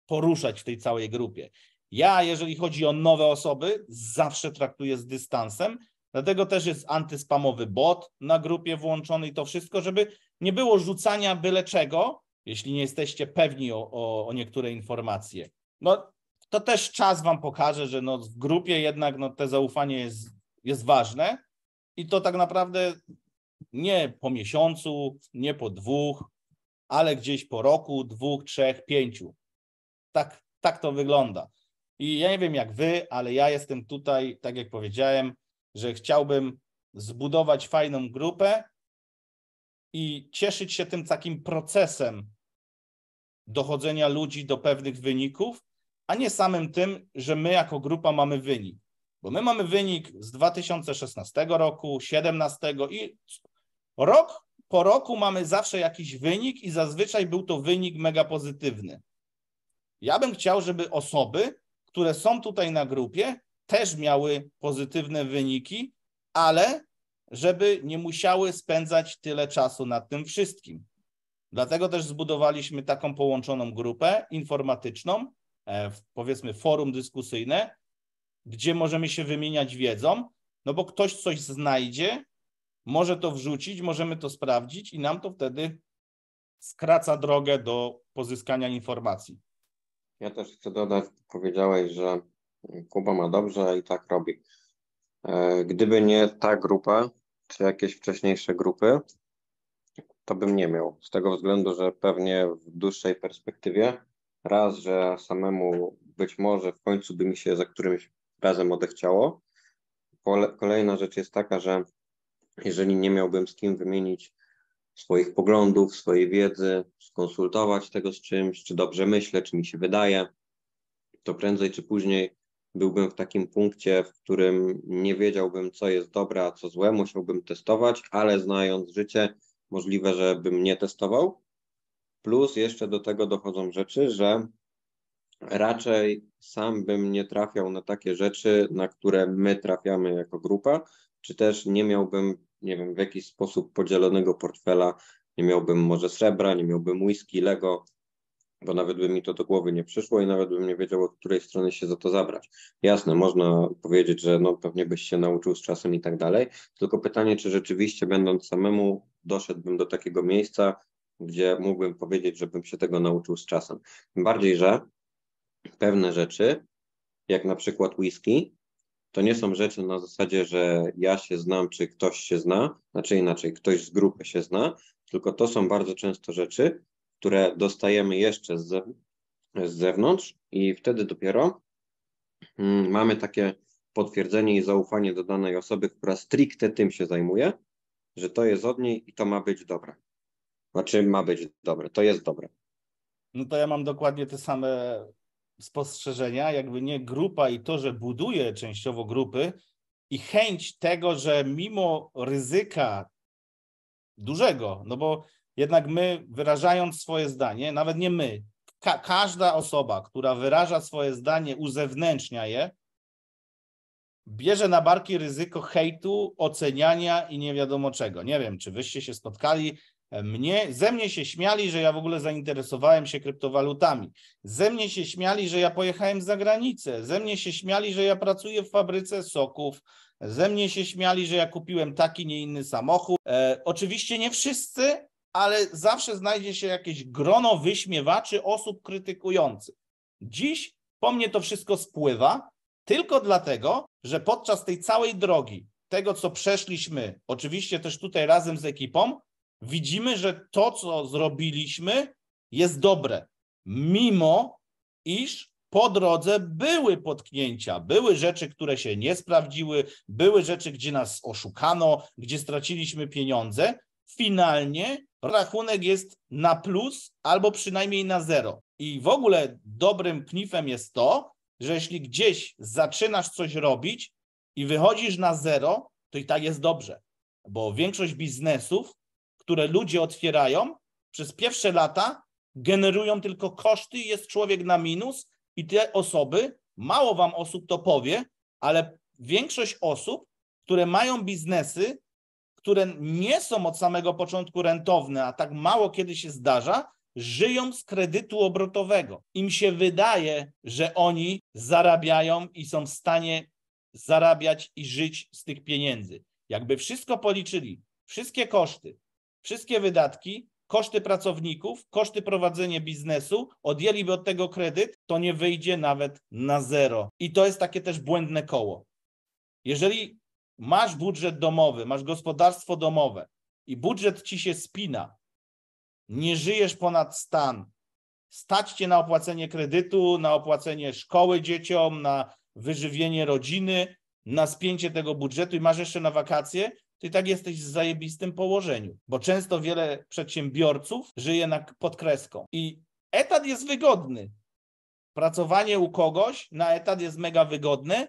poruszać w tej całej grupie. Ja, jeżeli chodzi o nowe osoby, zawsze traktuję z dystansem, dlatego też jest antyspamowy bot na grupie włączony i to wszystko, żeby nie było rzucania byle czego, jeśli nie jesteście pewni o niektóre informacje. No, to też czas wam pokaże, że no w grupie jednak no te zaufanie jest ważne i to tak naprawdę nie po miesiącu, nie po 2, ale gdzieś po roku, 2, 3, 5. Tak to wygląda. I ja nie wiem jak wy, ale ja jestem tutaj, tak jak powiedziałem, że chciałbym zbudować fajną grupę i cieszyć się tym takim procesem dochodzenia ludzi do pewnych wyników, a nie samym tym, że my jako grupa mamy wynik. Bo my mamy wynik z 2016 roku, 2017 i rok po roku mamy zawsze jakiś wynik i zazwyczaj był to wynik mega pozytywny. Ja bym chciał, żeby osoby, które są tutaj na grupie, też miały pozytywne wyniki, ale żeby nie musiały spędzać tyle czasu nad tym wszystkim. Dlatego też zbudowaliśmy taką połączoną grupę informatyczną, powiedzmy forum dyskusyjne, gdzie możemy się wymieniać wiedzą, no bo ktoś coś znajdzie, może to wrzucić, możemy to sprawdzić i nam to wtedy skraca drogę do pozyskania informacji. Ja też chcę dodać, powiedziałeś, że Kuba ma dobrze i tak robi. Gdyby nie ta grupa, czy jakieś wcześniejsze grupy, to bym nie miał. Z tego względu, że pewnie w dłuższej perspektywie raz, że samemu być może w końcu by mi się za którymś razem odechciało. Kolejna rzecz jest taka, że jeżeli nie miałbym z kim wymienić swoich poglądów, swojej wiedzy, skonsultować tego z czymś, czy dobrze myślę, czy mi się wydaje, to prędzej czy później byłbym w takim punkcie, w którym nie wiedziałbym, co jest dobre, a co złe, musiałbym testować, ale znając życie, możliwe, że bym nie testował. Plus jeszcze do tego dochodzą rzeczy, że raczej sam bym nie trafiał na takie rzeczy, na które my trafiamy jako grupa, czy też nie miałbym, nie wiem, w jakiś sposób podzielonego portfela, nie miałbym może srebra, nie miałbym whisky, Lego, bo nawet by mi to do głowy nie przyszło i nawet bym nie wiedział, od której strony się za to zabrać. Jasne, można powiedzieć, że no pewnie byś się nauczył z czasem i tak dalej, tylko pytanie, czy rzeczywiście będąc samemu doszedłbym do takiego miejsca, gdzie mógłbym powiedzieć, żebym się tego nauczył z czasem. Tym bardziej, że pewne rzeczy, jak na przykład whisky, to nie są rzeczy na zasadzie, że ja się znam, czy ktoś się zna, znaczy inaczej, ktoś z grupy się zna, tylko to są bardzo często rzeczy, które dostajemy jeszcze z zewnątrz i wtedy dopiero mamy takie potwierdzenie i zaufanie do danej osoby, która stricte tym się zajmuje, że to jest od niej i to ma być dobre. Znaczy ma być dobre, to jest dobre. No to ja mam dokładnie te same spostrzeżenia, jakby nie grupa i to, że buduje częściowo grupy i chęć tego, że mimo ryzyka dużego, no bo jednak my wyrażając swoje zdanie, nawet nie my, każda osoba, która wyraża swoje zdanie, uzewnętrznia je, bierze na barki ryzyko hejtu, oceniania i nie wiadomo czego. Nie wiem, czy wyście się spotkali. Ze mnie się śmiali, że ja w ogóle zainteresowałem się kryptowalutami. Ze mnie się śmiali, że ja pojechałem za granicę. Ze mnie się śmiali, że ja pracuję w fabryce soków. Ze mnie się śmiali, że ja kupiłem taki, nie inny samochód. Oczywiście nie wszyscy, ale zawsze znajdzie się jakieś grono wyśmiewaczy, osób krytykujących. Dziś po mnie to wszystko spływa, tylko dlatego, że podczas tej całej drogi, tego co przeszliśmy, oczywiście też tutaj razem z ekipą, widzimy, że to, co zrobiliśmy, jest dobre, mimo iż po drodze były potknięcia, były rzeczy, które się nie sprawdziły, były rzeczy, gdzie nas oszukano, gdzie straciliśmy pieniądze. Finalnie rachunek jest na plus albo przynajmniej na zero. I w ogóle dobrym knifem jest to, że jeśli gdzieś zaczynasz coś robić i wychodzisz na zero, to i tak jest dobrze, bo większość biznesów, które ludzie otwierają, przez pierwsze lata generują tylko koszty i jest człowiek na minus i te osoby, mało wam osób to powie, ale większość osób, które mają biznesy, które nie są od samego początku rentowne, a tak mało kiedy się zdarza, żyją z kredytu obrotowego. Im się wydaje, że oni zarabiają i są w stanie zarabiać i żyć z tych pieniędzy. Jakby wszystko policzyli, wszystkie koszty, wszystkie wydatki, koszty pracowników, koszty prowadzenia biznesu, odjęliby od tego kredyt, to nie wyjdzie nawet na zero. I to jest takie też błędne koło. Jeżeli masz budżet domowy, masz gospodarstwo domowe i budżet ci się spina, nie żyjesz ponad stan, stać cię na opłacenie kredytu, na opłacenie szkoły dzieciom, na wyżywienie rodziny, na spięcie tego budżetu i masz jeszcze na wakacje, to i tak jesteś w zajebistym położeniu, bo często wiele przedsiębiorców żyje pod kreską i etat jest wygodny. Pracowanie u kogoś na etat jest mega wygodne,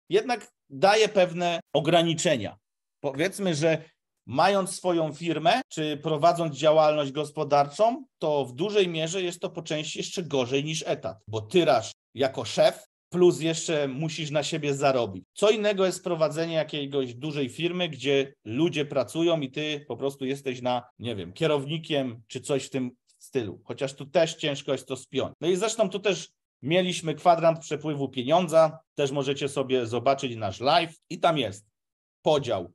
jednak daje pewne ograniczenia. Powiedzmy, że mając swoją firmę, czy prowadząc działalność gospodarczą, to w dużej mierze jest to po części jeszcze gorzej niż etat, bo tyrasz jako szef, plus jeszcze musisz na siebie zarobić. Co innego jest prowadzenie jakiejś dużej firmy, gdzie ludzie pracują i ty po prostu jesteś nie wiem, kierownikiem, czy coś w tym stylu. Chociaż tu też ciężko jest to spiąć. No i zresztą tu też mieliśmy kwadrant przepływu pieniądza, też możecie sobie zobaczyć nasz live i tam jest podział.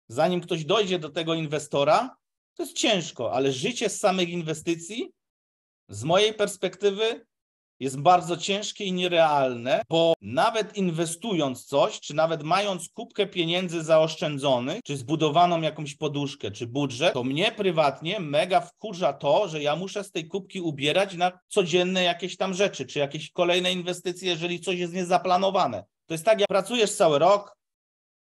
Zanim ktoś dojdzie do tego inwestora, to jest ciężko, ale życie z samych inwestycji z mojej perspektywy jest bardzo ciężkie i nierealne, bo nawet inwestując coś, czy nawet mając kubkę pieniędzy zaoszczędzonych, czy zbudowaną jakąś poduszkę, czy budżet, to mnie prywatnie mega wkurza to, że ja muszę z tej kubki ubierać na codzienne jakieś tam rzeczy, czy jakieś kolejne inwestycje, jeżeli coś jest niezaplanowane. To jest tak, jak pracujesz cały rok,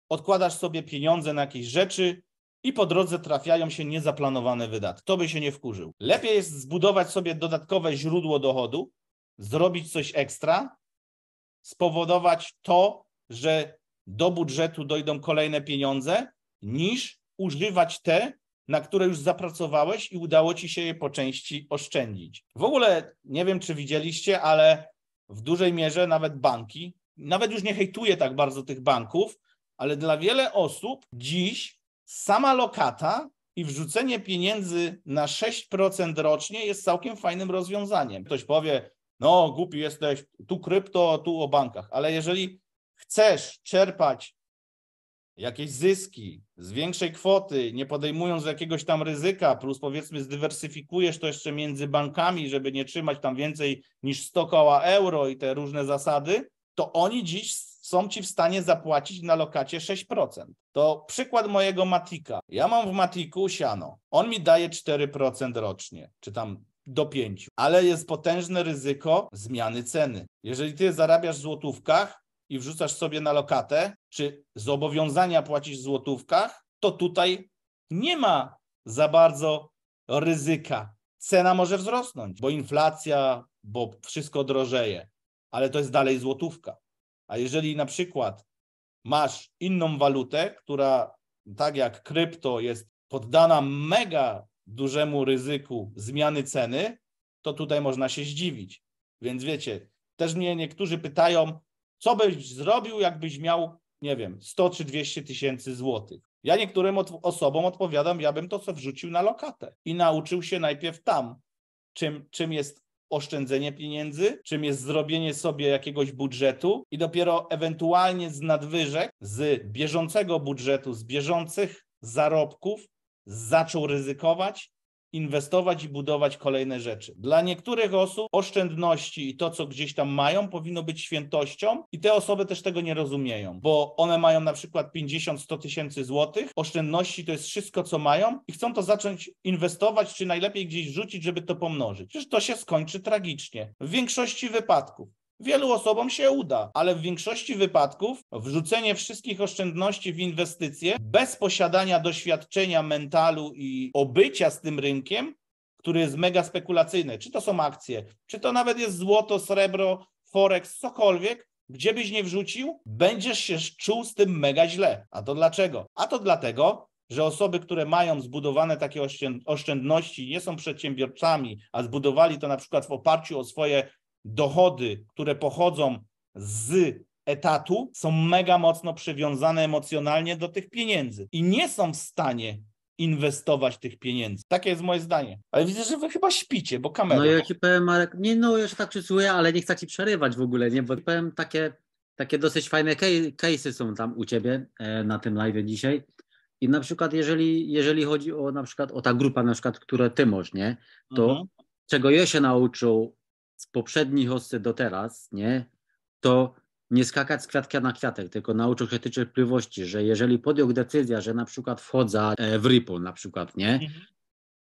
odkładasz sobie pieniądze na jakieś rzeczy i po drodze trafiają się niezaplanowane wydatki. To by się nie wkurzył. Lepiej jest zbudować sobie dodatkowe źródło dochodu, zrobić coś ekstra, spowodować to, że do budżetu dojdą kolejne pieniądze, niż używać te, na które już zapracowałeś i udało ci się je po części oszczędzić. W ogóle nie wiem, czy widzieliście, ale w dużej mierze nawet banki, nawet już nie hejtuję tak bardzo tych banków, ale dla wiele osób dziś sama lokata i wrzucenie pieniędzy na 6% rocznie jest całkiem fajnym rozwiązaniem. Ktoś powie, no głupi jesteś, tu krypto, tu o bankach, ale jeżeli chcesz czerpać jakieś zyski z większej kwoty, nie podejmując jakiegoś tam ryzyka, plus powiedzmy zdywersyfikujesz to jeszcze między bankami, żeby nie trzymać tam więcej niż 100 koła euro i te różne zasady, to oni dziś są ci w stanie zapłacić na lokacie 6%. To przykład mojego Matika. Ja mam w Matiku siano. On mi daje 4% rocznie, czy tam do 5%, ale jest potężne ryzyko zmiany ceny. Jeżeli ty zarabiasz w złotówkach i wrzucasz sobie na lokatę, czy zobowiązania płacisz w złotówkach, to tutaj nie ma za bardzo ryzyka. Cena może wzrosnąć, bo inflacja, bo wszystko drożeje, ale to jest dalej złotówka. A jeżeli na przykład masz inną walutę, która tak jak krypto jest poddana mega dużemu ryzyku zmiany ceny, to tutaj można się zdziwić. Więc wiecie, też mnie niektórzy pytają, co byś zrobił, jakbyś miał, nie wiem, 100 czy 200 tysięcy złotych. Ja niektórym osobom odpowiadam, ja bym to co wrzucił na lokatę i nauczył się najpierw tam, czym jest oszczędzenie pieniędzy, czym jest zrobienie sobie jakiegoś budżetu i dopiero ewentualnie z nadwyżek, z bieżącego budżetu, z bieżących zarobków zaczął ryzykować, inwestować i budować kolejne rzeczy. Dla niektórych osób oszczędności i to, co gdzieś tam mają, powinno być świętością i te osoby też tego nie rozumieją, bo one mają na przykład 50-100 tysięcy złotych, oszczędności to jest wszystko, co mają i chcą to zacząć inwestować, czy najlepiej gdzieś rzucić, żeby to pomnożyć. Przecież to się skończy tragicznie. W większości wypadków. Wielu osobom się uda, ale w większości wypadków wrzucenie wszystkich oszczędności w inwestycje bez posiadania doświadczenia, mentalu i obycia z tym rynkiem, który jest mega spekulacyjny, czy to są akcje, czy to nawet jest złoto, srebro, forex, cokolwiek, gdzie byś nie wrzucił, będziesz się czuł z tym mega źle. A to dlaczego? A to dlatego, że osoby, które mają zbudowane takie oszczędności, nie są przedsiębiorcami, a zbudowali to na przykład w oparciu o swoje dochody, które pochodzą z etatu, są mega mocno przywiązane emocjonalnie do tych pieniędzy i nie są w stanie inwestować tych pieniędzy. Takie jest moje zdanie. Ale widzę, że wy chyba śpicie, bo kamera... No ja ci powiem, Marek, nie, no ja się tak przysłuchuję, ale nie chcę ci przerywać w ogóle, nie, bo powiem, takie dosyć fajne case'y są tam u ciebie na tym live dzisiaj I na przykład jeżeli chodzi o na przykład o ta grupa, na przykład, które ty masz, nie, to czego ja się nauczył z poprzednich hossy do teraz, nie, to nie skakać z kwiatka na kwiatek, tylko nauczył się tej cierpliwości, że jeżeli podjął decyzję, że na przykład wchodzę w Ripple na przykład, nie,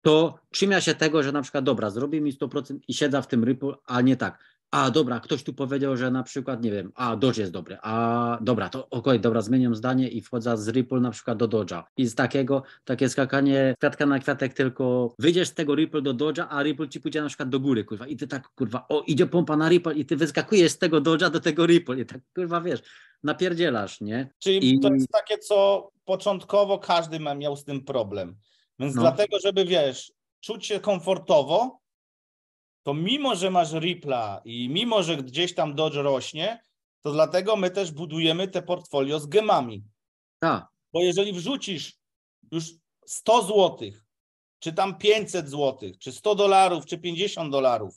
to trzymia się tego, że na przykład dobra, zrobi mi 100% i siedzę w tym Ripple, a nie tak. A dobra, ktoś tu powiedział, że na przykład, nie wiem, a Dodge jest dobry, a dobra, to okej, dobra, zmieniam zdanie i wchodzę z Ripple na przykład do Dodge'a. I z takie skakanie z kwiatka na kwiatek, tylko wyjdziesz z tego Ripple do Dodge'a, a Ripple ci pójdzie na przykład do góry, kurwa, i ty tak, kurwa, o, idzie pompa na Ripple i ty wyskakujesz z tego Dodge'a do tego Ripple i tak, kurwa, wiesz, napierdzielasz, nie? Czyli to jest takie, co początkowo każdy miał z tym problem. Więc dlatego, żeby, wiesz, czuć się komfortowo, to mimo, że masz Ripple'a i mimo, że gdzieś tam Dodge rośnie, to dlatego my też budujemy te portfolio z gemami. Tak. Bo jeżeli wrzucisz już 100 zł, czy tam 500 zł, czy $100, czy $50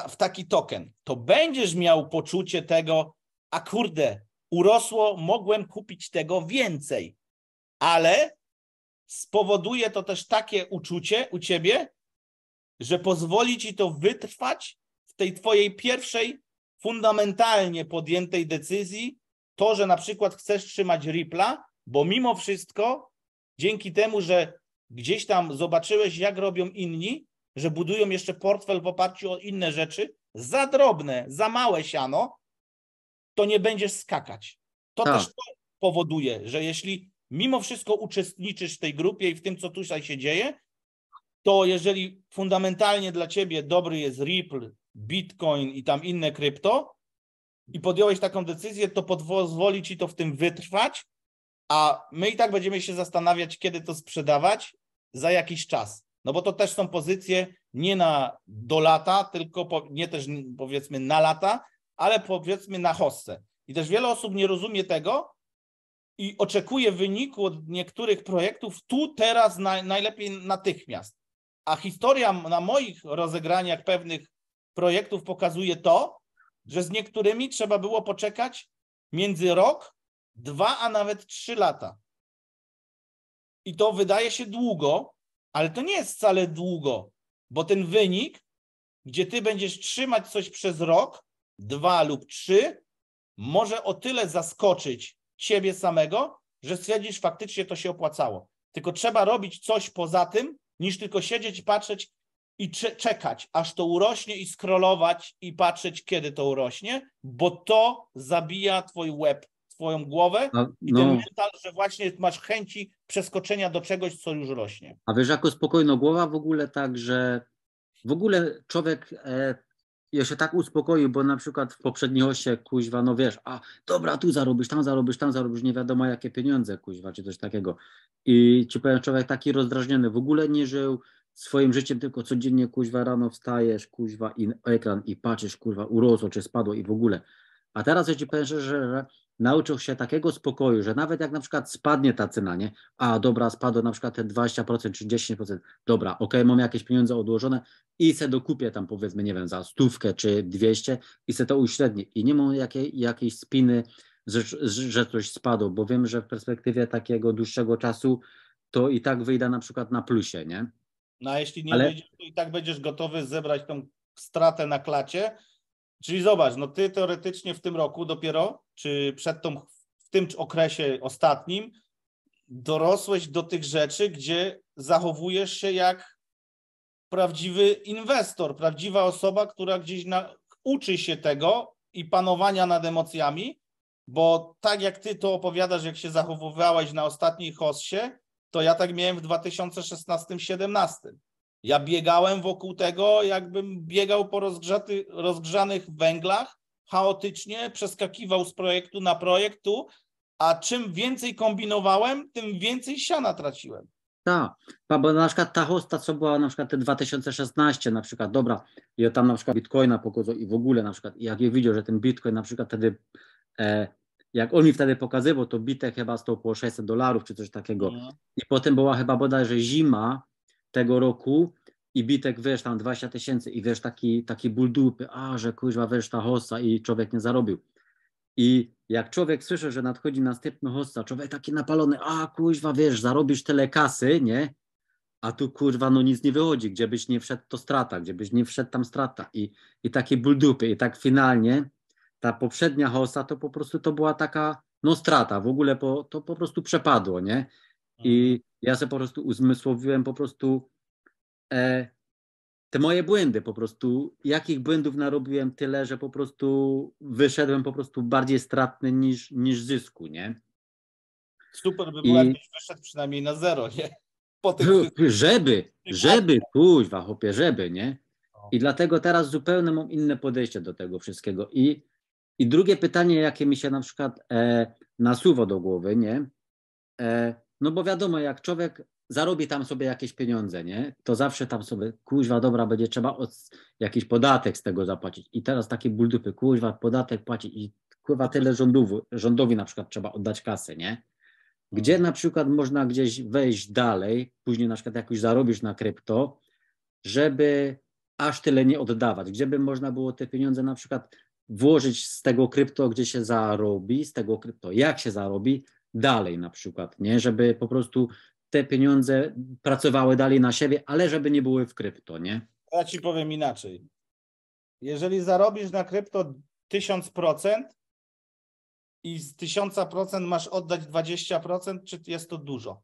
w taki token, to będziesz miał poczucie tego, a kurde, urosło, mogłem kupić tego więcej, ale spowoduje to też takie uczucie u ciebie, że pozwoli ci to wytrwać w tej twojej pierwszej fundamentalnie podjętej decyzji, to, że na przykład chcesz trzymać Ripple'a, bo mimo wszystko dzięki temu, że gdzieś tam zobaczyłeś, jak robią inni, że budują jeszcze portfel w oparciu o inne rzeczy, za drobne, za małe siano, to nie będziesz skakać. To też to powoduje, że jeśli mimo wszystko uczestniczysz w tej grupie i w tym, co tutaj się dzieje, to jeżeli fundamentalnie dla ciebie dobry jest Ripple, Bitcoin i tam inne krypto i podjąłeś taką decyzję, to pozwoli ci to w tym wytrwać, a my i tak będziemy się zastanawiać, kiedy to sprzedawać za jakiś czas. No bo to też są pozycje nie do lata, tylko nie też powiedzmy na lata, ale powiedzmy na hossę. I też wiele osób nie rozumie tego i oczekuje wyniku od niektórych projektów tu, teraz, najlepiej natychmiast. A historia na moich rozegraniach pewnych projektów pokazuje to, że z niektórymi trzeba było poczekać między rok, 2, a nawet 3 lata. I to wydaje się długo, ale to nie jest wcale długo, bo ten wynik, gdzie ty będziesz trzymać coś przez rok, 2 lub 3, może o tyle zaskoczyć ciebie samego, że stwierdzisz, faktycznie to się opłacało. Tylko trzeba robić coś poza tym, niż tylko siedzieć i patrzeć i czekać, aż to urośnie i scrollować i patrzeć, kiedy to urośnie, bo to zabija twój łeb, twoją głowę i ten mental, że właśnie masz chęci przeskoczenia do czegoś, co już rośnie. A wiesz, jako spokojna głowa w ogóle tak, że w ogóle człowiek ja się tak uspokoił, bo na przykład w poprzedniej osie, kuźwa, no wiesz, a dobra, tu zarobisz, tam zarobisz, nie wiadomo jakie pieniądze, kuźwa, czy coś takiego. I ci powiem, człowiek taki rozdrażniony, w ogóle nie żył swoim życiem, tylko codziennie, kuźwa, rano wstajesz, kuźwa, i ekran i patrzysz, kuźwa, urosło, czy spadło i w ogóle. A teraz ja ci powiem, że nauczył się takiego spokoju, że nawet jak na przykład spadnie ta cena, nie? A dobra, spadło na przykład te 20% czy 10%, dobra, okej, mam jakieś pieniądze odłożone i se dokupię tam powiedzmy, nie wiem, za 100 czy 200 i se to uśrednię. I nie mam jakiejś spiny, że coś spadło, bo wiem, że w perspektywie takiego dłuższego czasu to i tak wyjdę na przykład na plusie, nie? No a jeśli nie wyjdziesz, to i tak będziesz gotowy zebrać tą stratę na klacie. Czyli zobacz, no ty teoretycznie w tym roku dopiero, czy w tym okresie ostatnim, dorosłeś do tych rzeczy, gdzie zachowujesz się jak prawdziwy inwestor, prawdziwa osoba, która gdzieś uczy się tego i panowania nad emocjami, bo tak jak ty to opowiadasz, jak się zachowywałeś na ostatniej hossie, to ja tak miałem w 2016-17. Ja biegałem wokół tego, jakbym biegał po rozgrzanych węglach, chaotycznie, przeskakiwał z projektu na projektu, a czym więcej kombinowałem, tym więcej siana traciłem. Tak, bo na przykład ta hosta, co była na przykład te 2016 na przykład, dobra, ja tam na przykład Bitcoina pokazał i w ogóle na przykład, jak ja widział, że ten Bitcoin na przykład wtedy, jak on mi wtedy pokazywał, to Bitek chyba stał po $600 czy coś takiego. I potem była chyba bodajże zima tego roku i Bitek, wiesz, tam 20 000 i wiesz, taki ból dupy, że kuźwa, wiesz, ta hossa i człowiek nie zarobił. I jak człowiek słyszy, że nadchodzi następny hossa, człowiek taki napalony, a kuźwa, wiesz, zarobisz tyle kasy, nie? A tu kurwa, no nic nie wychodzi, gdzie byś nie wszedł, to strata, gdzie byś nie wszedł, tam strata. I takie ból dupy. I tak finalnie ta poprzednia hossa to po prostu to była taka, no strata, w ogóle to po prostu przepadło, nie? I ja sobie po prostu uzmysłowiłem po prostu te moje błędy, po prostu jakich błędów narobiłem tyle, że po prostu wyszedłem po prostu bardziej stratny niż zysku, nie? Super by było, jakbyś wyszedł przynajmniej na zero, nie? Po tych Żeby, kuźwa, chłopie, żeby, nie? I dlatego teraz zupełnie mam inne podejście do tego wszystkiego. I drugie pytanie, jakie mi się na przykład nasuwa do głowy, nie? No bo wiadomo, jak człowiek zarobi tam sobie jakieś pieniądze, nie? To zawsze tam sobie, kuźwa, dobra, będzie trzeba jakiś podatek z tego zapłacić. I teraz takie ból dupy, kuźwa, podatek płacić i kurwa tyle rządowi na przykład trzeba oddać kasę, nie? Gdzie na przykład można gdzieś wejść dalej, później na przykład jak już zarobisz na krypto, żeby aż tyle nie oddawać, gdzie by można było te pieniądze na przykład włożyć z tego krypto, gdzie się zarobi, z tego krypto, jak się zarobi, dalej na przykład, nie? Żeby po prostu te pieniądze pracowały dalej na siebie, ale żeby nie były w krypto, nie? Ja ci powiem inaczej. Jeżeli zarobisz na krypto 1000% i z 1000% masz oddać 20%, czy jest to dużo?